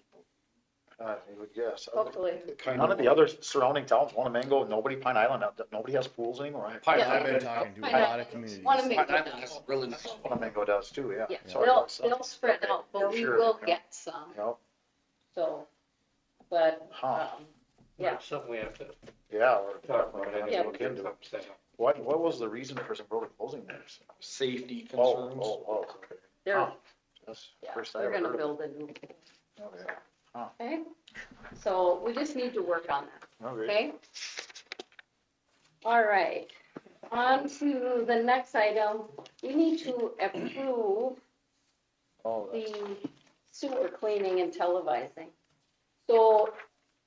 I would guess. hopefully. None of the other surrounding towns, Wanamingo, nobody, Pine Island, nobody has pools anymore. Pine Yeah. I've been Island, talking to Pine a lot Island. of communities. Wanna make Pine it Island has done. really nice. Wanamingo does too, yeah. Yeah, Sorry, they'll, son. they'll spread out, but we Sure, will yeah. get some, Yep. so, but, Huh. yeah. That's something we have to Yeah, we're talk about. talking Yeah. look into it. Upset. What was the reason for some road closing there? Safety Oh, concerns. okay. They're, Huh. That's the yeah, first I they're ever gonna heard of it. build a new, Okay. okay? So we just need to work on that, Okay. okay? All right, on to the next item, we need to approve Oh, that's- the sewer cleaning and televising. So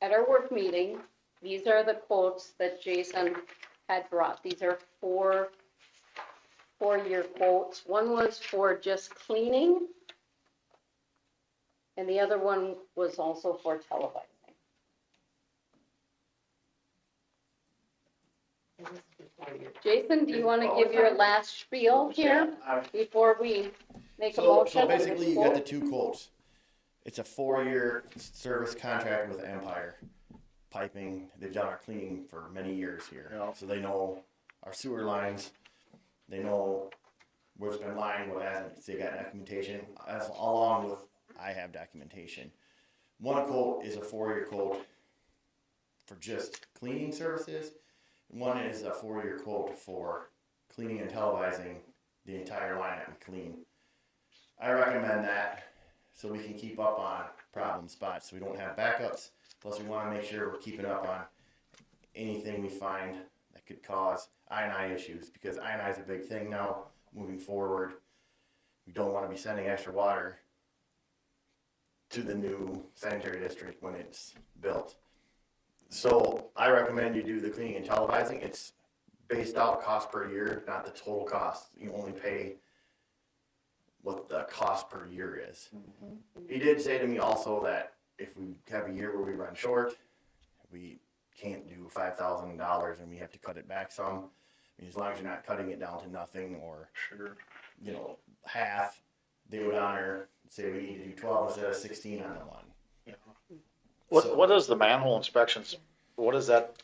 at our work meeting, these are the quotes that Jason had brought. These are four-year quotes. One was for just cleaning, and the other one was also for televising. Jason, do you want to give your last spiel here before we make a So motion? basically, you got the two quotes. It's a 4-year service contract with Empire Piping. They've done our cleaning for many years here, Yeah. so they know our sewer lines. They know what's been lined, what hasn't. They got documentation, as along with I have documentation. One quote is a 4-year quote for just cleaning services. One is a 4-year quote for cleaning and televising the entire line that we clean. I recommend that so we can keep up on problem spots, so we don't have backups. Plus, we want to make sure we're keeping up on anything we find that could cause I&I issues, because I&I is a big thing now moving forward. We don't want to be sending extra water to the new sanitary district when it's built. So I recommend you do the cleaning and televising. It's based out cost per year, not the total cost. You only pay what the cost per year is. He did say to me also that if we have a year where we run short, we can't do $5,000 and we have to cut it back some. I mean, as long as you're not cutting it down to nothing or, Sure. half, they would honor, say we need to do 12 instead of 16 on the one. What is the manhole inspections, what does that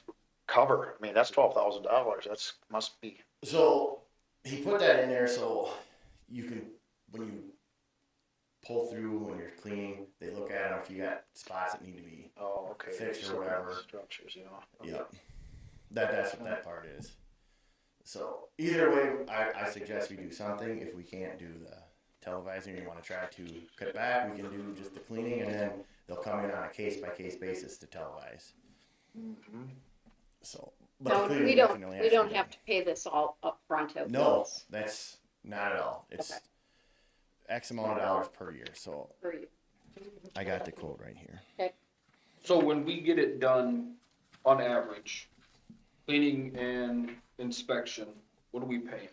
cover? I mean, that's $12,000, must be, So he put that in there so you can, when you pull through, when you're cleaning, they look at them if you got spots that need to be, oh, okay. Fixed or whatever. Structures, yeah. yeah. That's what that part is. So either way, I suggest we do something. If we can't do the televising, you want to try to cut back, we can do just the cleaning, and then they'll come in on a case-by-case basis to televise. So, but the No, cleaning we definitely has don't be have to pay this all up front at No, once that's not at all. It's Okay. X amount of dollars per year. So for you. I got the quote right here. So when we get it done, on average, cleaning and inspection, what are we paying?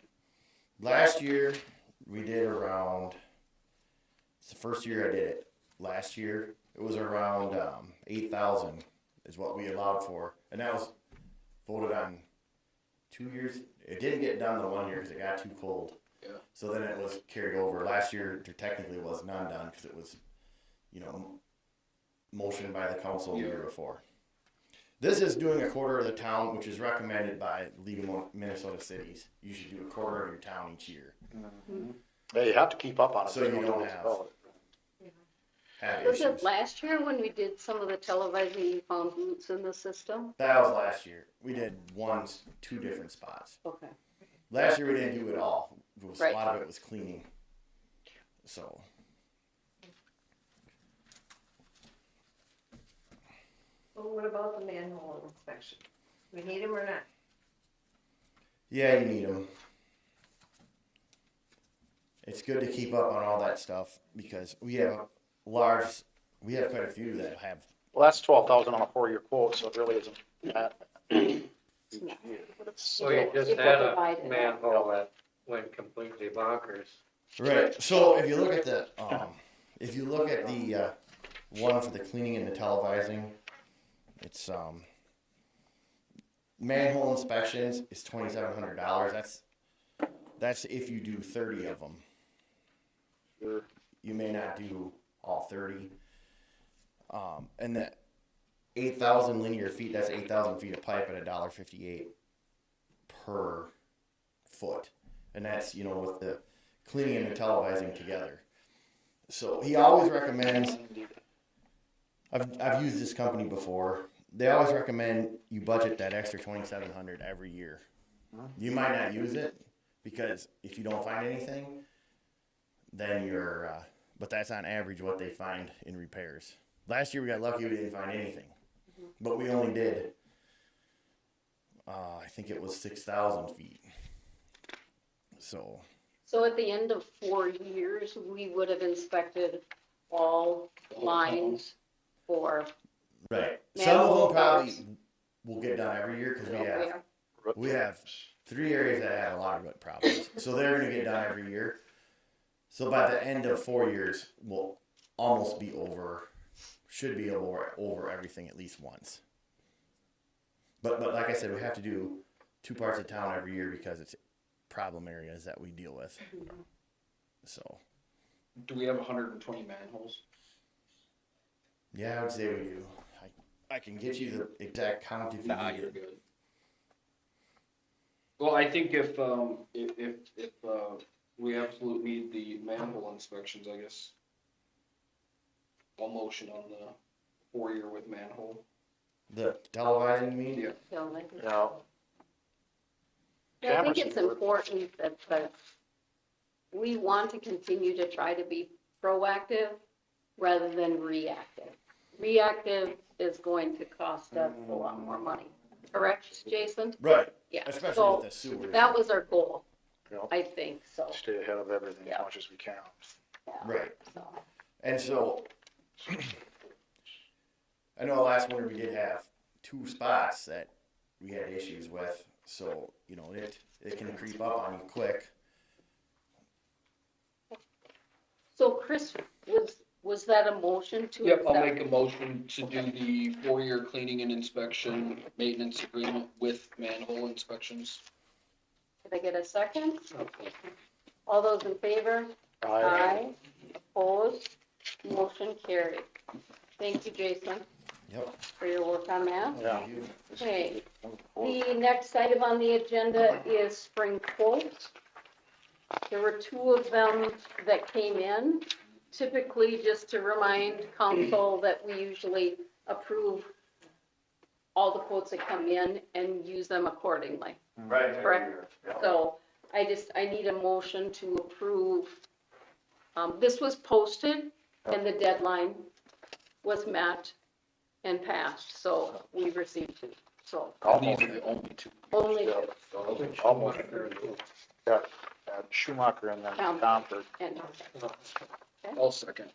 Last year we did around. It's the first year I did it. Last year it was around 8,000 is what we allowed for, and that was voted on 2 years. It didn't get done the 1 year because it got too cold. Yeah. So then it was carried over. Last year there technically was none done because it was, motioned by the council the year before. This is doing a quarter of the town, which is recommended by League of Minnesota Cities. You should do a quarter of your town each year. Yeah, you have to keep up on it. So you don't have Was issues. it last year when we did some of the televising, you found roots in the system? That was last year. We did 2 different spots. Okay. Last year we didn't do it all. Right. A lot of it was cleaning. So Well, what about the manhole inspection? We need them or not? yeah, you need them. It's good to keep up on all that stuff because we have quite a few that have. Well, that's 12,000 on a 4-year quote, so it really isn't that. Yeah. But it's So you just If had we're a divided. manhole that went completely bonkers. Right. So if you look at the one for the cleaning and the televising, it's manhole inspections is $2,700. That's if you do 30 of them. Sure. You may not do all 30. And that 8,000 linear feet, that's 8,000 feet of pipe at $1.58 per foot. And that's, with the cleaning and the televising together. So he always recommends, I've used this company before. They always recommend you budget that extra $2,700 every year. You might not use it because if you don't find anything, then but that's on average what they find in repairs. Last year we got lucky, we didn't find anything, but we only did, I think it was 6,000 feet. So at the end of 4 years, we would have inspected all lines for. right, some of them probably will get done every year because we have 3 areas that have a lot of root problems, so they're going to get done every year. So by the end of 4 years, we'll almost be over. Should be over everything at least once. But like I said, we have to do 2 parts of town every year because it's problem areas that we deal with. So. Do we have 120 manholes? Yeah, I would say we do. I can get you the exact count if you Nah, need you're it. good. Well, I think if we absolutely need the manhole inspections, I guess I'll motion on the 4-year with manhole. The televising, you mean? Yeah. Yeah. I think it's important that we want to continue to try to be proactive rather than reactive. Reactive is going to cost us a lot more money. Correct, Jason? Right. Yeah. Especially So with the sewers. that was our goal, Yep. I think, so. Stay ahead of everything Yeah. as much as we can. Yeah. Right. So. And so, I know last winter we did have 2 spots that we had issues with. So, it can creep up on you quick. So Chris, was that a motion to Yep, I'll accept? make a motion to do the 4-year cleaning and inspection maintenance agreement with manhole inspections. Did I get a second? All those in favor? Aye. Opposed? Motion carried. Thank you, Jason, Yep. for your work on that. Yeah. Okay, the next item on the agenda is spring quotes. There were 2 of them that came in. Typically, just to remind council that we usually approve all the quotes that come in and use them accordingly. Right. Correct. So I need a motion to approve. This was posted and the deadline was met and passed, so we received 2. So These are the only 2. only Yeah. 2. Almost. Yeah. Schumacher and then Comfort. And I'll second.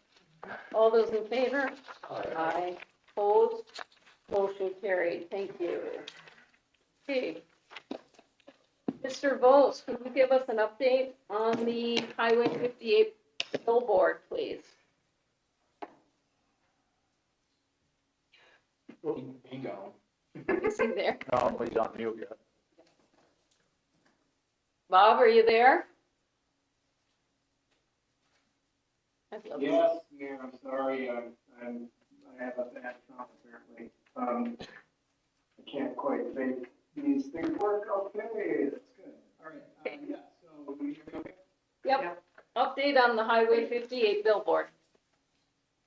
all those in favor? Aye. Opposed? Motion carried. Thank you. Okay. Mr. Vos, could you give us an update on the Highway 58 billboard, please? He gone. Is he there? No, he's on mute yet. Bob, are you there? Yes, yeah, I'm sorry, I have a bad phone apparently. I can't quite make these things work, okay, that's good. All right, yeah, so we hear me okay? Yep. Update on the Highway 58 billboard.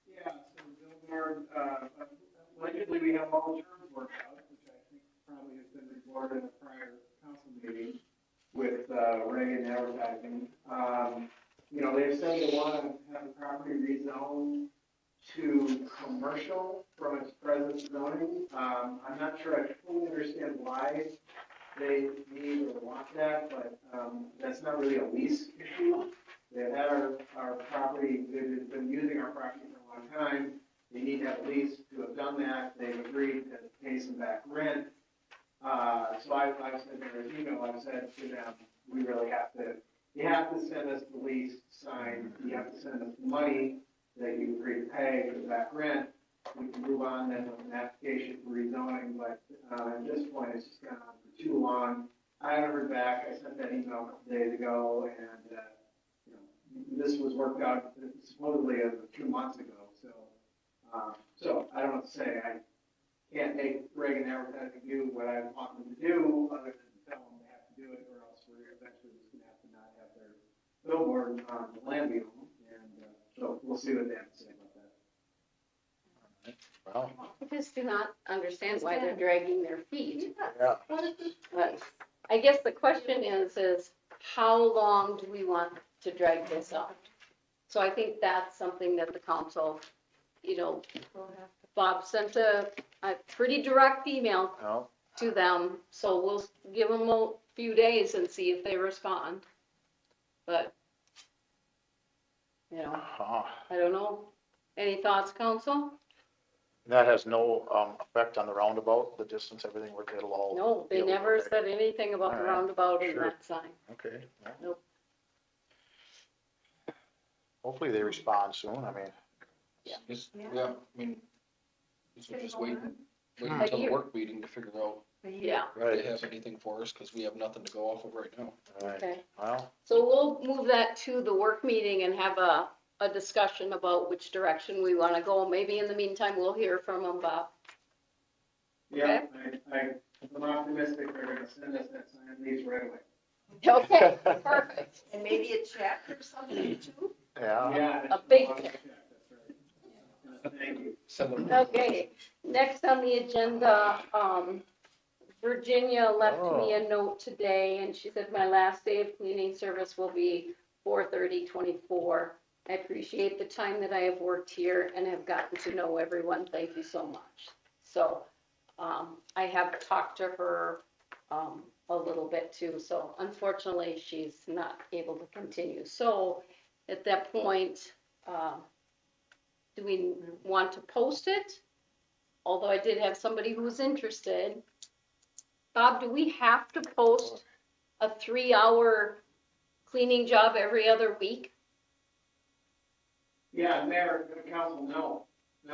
Yeah, so billboard, allegedly we have all the terms worked out, which I think probably has been reported in a prior council meeting with, Reagan Advertising. They've said they want to have the property rezoned to commercial from its present zoning. I'm not sure I fully understand why they need or want that, but, that's not really a lease issue. They've had our property, they've been using our property for a long time. They need to have a lease to have done that. They've agreed to pay some back rent. So I've said in an email, I've said to them, we really you have to send us the lease signed. You have to send us the money that you agree to pay for the back rent. We can move on then with an application for rezoning, but, at this point, it's just gone on for too long. I haven't heard back. I sent that email a couple days ago, and, this was worked out supposedly as of 2 months ago, so, So I don't know what to say, I can't make Reagan Advertising do what I want them to do, other than tell them they have to do it, or else we're eventually just gonna have to not have their billboard on the land we own, and, so we'll see what they have to say about that. Well, I just do not understand why they're dragging their feet. yeah, But I guess the question is how long do we want to drag this out? So I think that's something that the council, you know, Bob sent a pretty direct email no, to them, so we'll give them a few days and see if they respond. But, you know, uh, I don't know. Any thoughts, council? that has no, effect on the roundabout, the distance, everything, it'll all. No, they be never okay. said anything about the All right, roundabout in sure. that sign. Okay. well. Nope. Hopefully they respond soon, I mean, Yeah, I mean, this was just waiting A until the year. work meeting to figure out Yeah, if right, they have anything for us, cause we have nothing to go off of right now. right, okay. well, So we'll move that to the work meeting and have a discussion about which direction we want to go. Maybe in the meantime, we'll hear from them, Bob. Yeah, I'm optimistic they're gonna send us that sign lease right away. Okay, perfect. And maybe a check or something too? yeah, Yeah. A big that's check. right. Thank you. Send them. Okay, next on the agenda, Virginia left me a note today and she said my last day of cleaning service will be 4/30/24. I appreciate the time that I have worked here and have gotten to know everyone. Thank you so much. So, I have talked to her, a little bit too, so unfortunately, she's not able to continue. So, at that point, do we want to post it? Although I did have somebody who was interested. Bob, do we have to post a 3-hour cleaning job every other week? Yeah, Mayor, the council, no,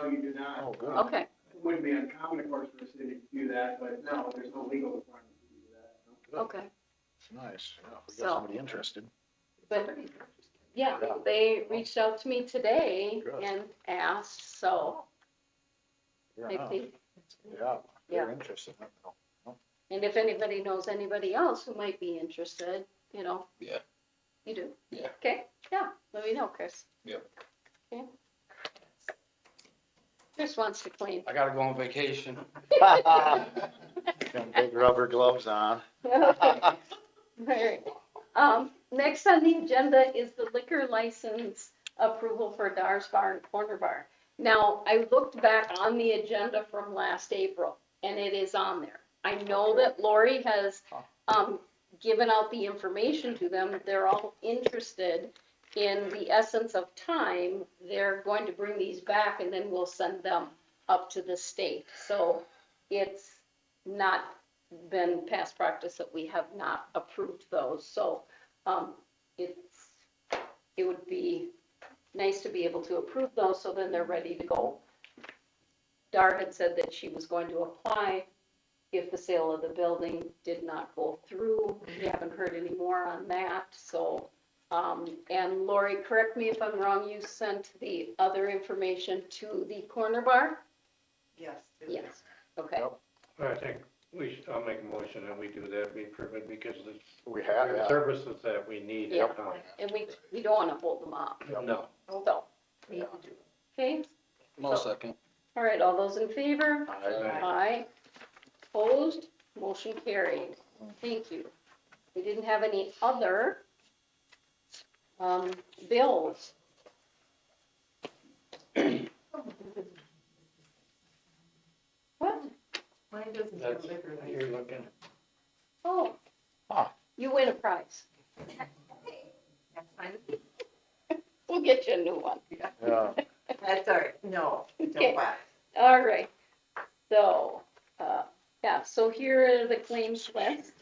you do not. Oh, good. Okay, It wouldn't be uncommon, of course, for a city to do that, but no, there's no legal requirement to do that. no. okay. it's nice, yeah, if we So- got somebody interested. But, yeah, they reached out to me today Good. and asked, so Yeah, I no, think, yeah, they're Yeah. interested, and if anybody knows anybody else who might be interested, you know. Yeah. You do? Yeah. Okay, yeah, let me know, Chris. Yep. Okay. Chris wants to clean. I gotta go on vacation. Them big rubber gloves on. Okay. Alright. Next on the agenda is the liquor license approval for Dar's Bar and Corner Bar. Now, I looked back on the agenda from last April, and it is on there. I know that Lori has, given out the information to them. They're all interested in the essence of time. They're going to bring these back, and then we'll send them up to the state. So it's not been past practice that we have not approved those, so, it would be nice to be able to approve those, so then they're ready to go. Dar had said that she was going to apply if the sale of the building did not go through. We haven't heard any more on that, so, and Lori, correct me if I'm wrong, you sent the other information to the corner bar? Yes. Yes, okay. Yep. I think I'll make a motion that we do that, be permitted, because We have, the yeah. services that we need. Yeah. now. And we don't wanna hold them up, No, so, Need to do. okay? No second. All right, all those in favor? I- Aye. Opposed? Motion carried. Thank you. We didn't have any other, bills. What? Mine doesn't that's, have liquor you're license. looking, Oh. Huh. You win a prize. That's fine. We'll get you a new one. Yeah, That's all right. No, Okay. don't buy. All right. So, yeah, so here are the claims list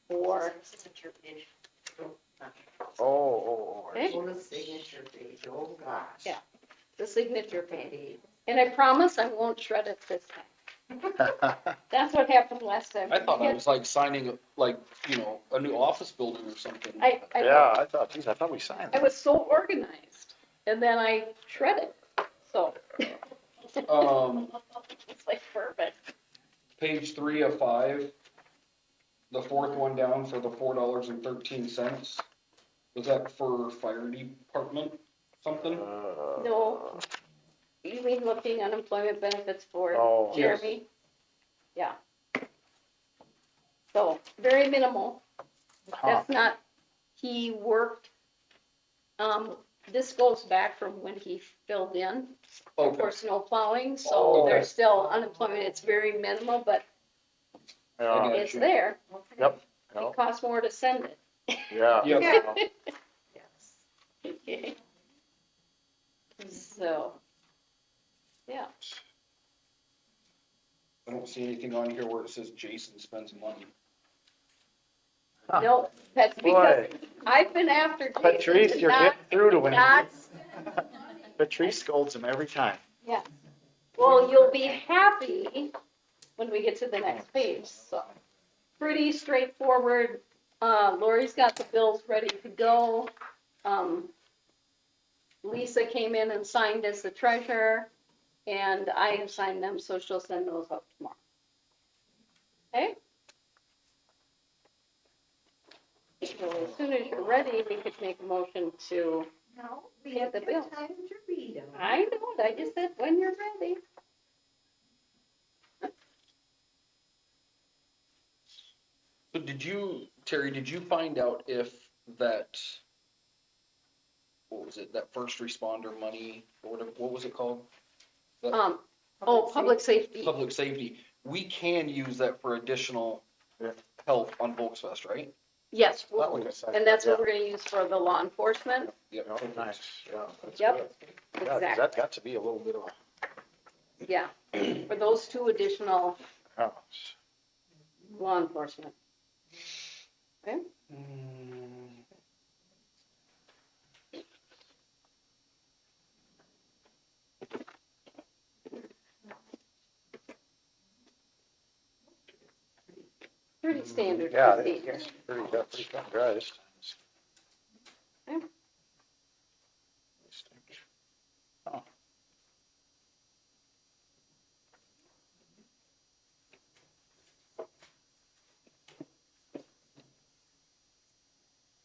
for, Signature page. Okay. On the signature page, oh gosh. Yeah. the signature page. And I promise I won't shred it this time. That's what happened last time. I thought I was like signing, like, you know, a new office building or something. yeah, I thought, geez, I thought we signed I that. was so organized, and then I shredded, so. It's like perfect. Page 3 of 5, the fourth one down for the $4.13. Was that for fire department something? No, you mean looking unemployment benefits for Oh. Jeremy? Yeah. So, very minimal. Huh. That's not, he worked, this goes back from when he filled in Okay. for snow plowing, so Oh. there's still unemployment, it's very minimal, but Yeah, Okay. it's there. yep, It costs more to send it. yeah. Yep. Yeah. Yes. Okay. So, yeah, I don't see anything on here where it says Jason spends money. no, that's because Boy, I've been after Jason Patrice, to you're not, getting through to him. not, Patrice scolds him every time. yeah. Well, you'll be happy when we get to the next page, so. Pretty straightforward. Lori's got the bills ready to go. Lisa came in and signed as the treasurer, and I have signed them, so she'll send those up tomorrow. Okay? So as soon as you're ready, we could make a motion to, No, we Yeah, have the to bill. have time to read them. I know it, I just said when you're ready. So Terry, did you find out if that, what was it, that first responder money, or whatever, what was it called? Public safety. Public safety, we can use that for additional help on Volksfest, right? Yes, That would be and that's what we're gonna use for the law enforcement. Yep. Oh, nice, yeah. That's Yep, good. Yeah, 'cause exactly, that's got to be a little bit of yeah, for those two additional a, oh, law enforcement. Okay? Pretty standard yeah, procedure. it's pretty cut and dry this time. Okay. Oh,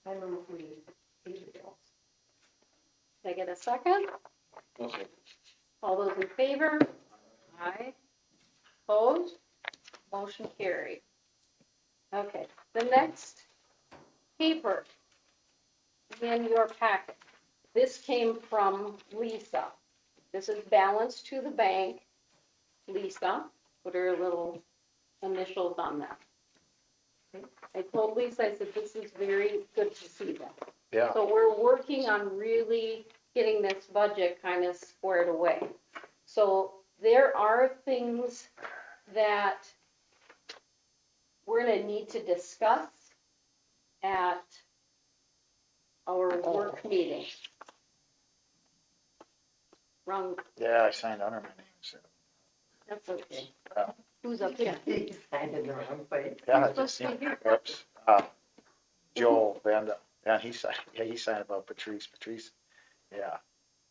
I move we pay the bills. Can I get a second? Okay. All those in favor? Aye. Opposed? Motion carried. Okay, the next paper in your packet. This came from Lisa. This is balance to the bank. Lisa, put her little initials on that. I told Lisa, I said, this is very good to see them. yeah, So we're working on really getting this budget kind of squared away. So there are things that we're gonna need to discuss at our work meeting. Wrong, yeah, I signed under my name, so. that's okay. Yeah. Who's up here? He signed in the wrong place. Yeah, I Who's just supposed seen, to be here? oops, Joel Vanda, yeah, he signed about Patrice, yeah,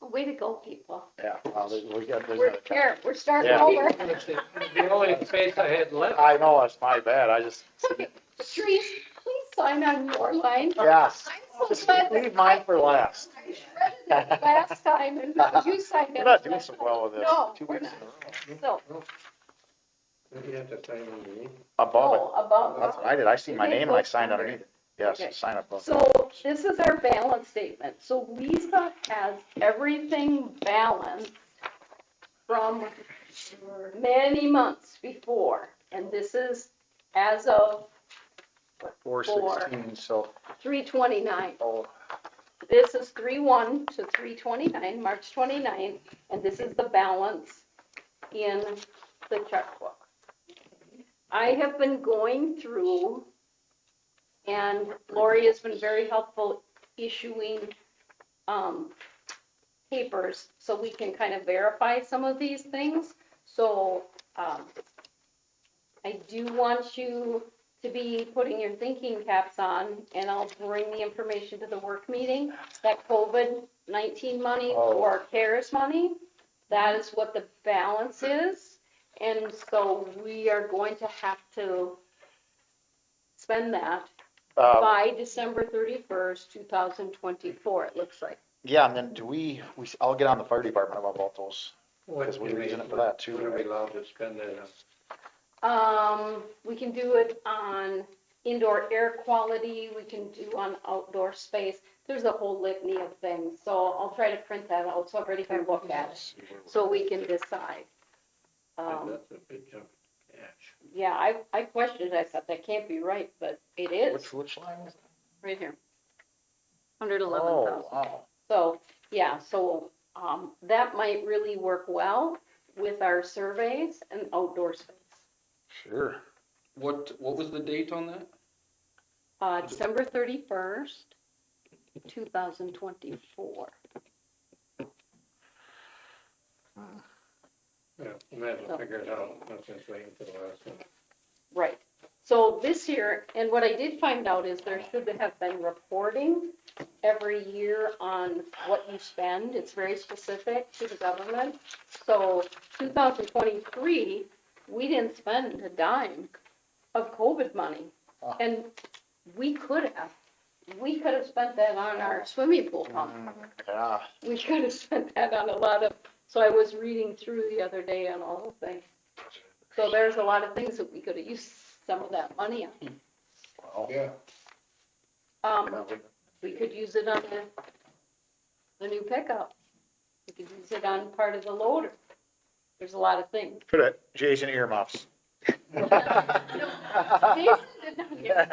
Way to go, people. yeah, well, we got, there's We're another. here, we're starting Yeah. over. The only space I had left. I know, it's my bad, I just, Patrice, please sign on your line. yes, I'm so just glad that leave mine for last. I shredded it last time and you signed it. We're not doing so well with this, No, 2 we're weeks in a row. So, You have to sign underneath. Above it, oh, above. that's what I did, I see my Okay, name and I go signed under. underneath it, yes, Okay. sign above. So this is our balance statement. So Lisa has everything balanced from many months before. And this is as of 416, so, 3/29. oh, This is 3/1 to 3/29, March 29th, and this is the balance in the checkbook. I have been going through, and Lori has been very helpful issuing papers so we can kind of verify some of these things. So I do want you to be putting your thinking caps on, and I'll bring the information to the work meeting, that COVID-19 money Oh. or CARES money. That is what the balance is, and so we are going to have to spend that by December 31st, 2024, it looks like. Yeah, and then I'll get on the fire department about those, What because we're do we- using it for that too. What are we allowed to spend it on? We can do it on indoor air quality, we can do on outdoor space. There's a whole litany of things, so I'll try to print that out so everybody can look at it, so we can decide. That's a big chunk of cash. Yeah, I questioned it, I thought that can't be right, but it is, Which line was that? right here. Oh, 111,000. wow. So, yeah, so, that might really work well with our surveys and outdoor space. Sure. What was the date on that? December 31st, 2024. Yeah, we might as well figure it out, not just waiting for the last one. Right. So this year, and what I did find out is there should have been reporting every year on what you spend. It's very specific to the government. So 2023, we didn't spend a dime of COVID money. And we could have. We could have spent that on our swimming pool pump. Yeah. We could have spent that on a lot of, so I was reading through the other day on all the things. So there's a lot of things that we could have used some of that money on. Well, Yeah. We could use it on the new pickup. We could use it on part of the loader. There's a lot of things. Put it, Jason earmuffs. Jason did not get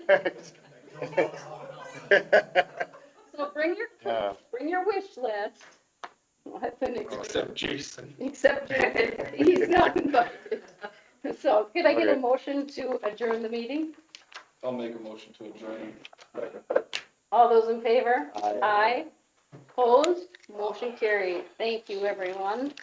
it. So bring your wish list. We'll have to Except Jason. Except he's not invited. So could I get a Okay. motion to adjourn the meeting? I'll make a motion to adjourn. All those in favor? Aye. Aye. Opposed? Motion carried. Thank you, everyone.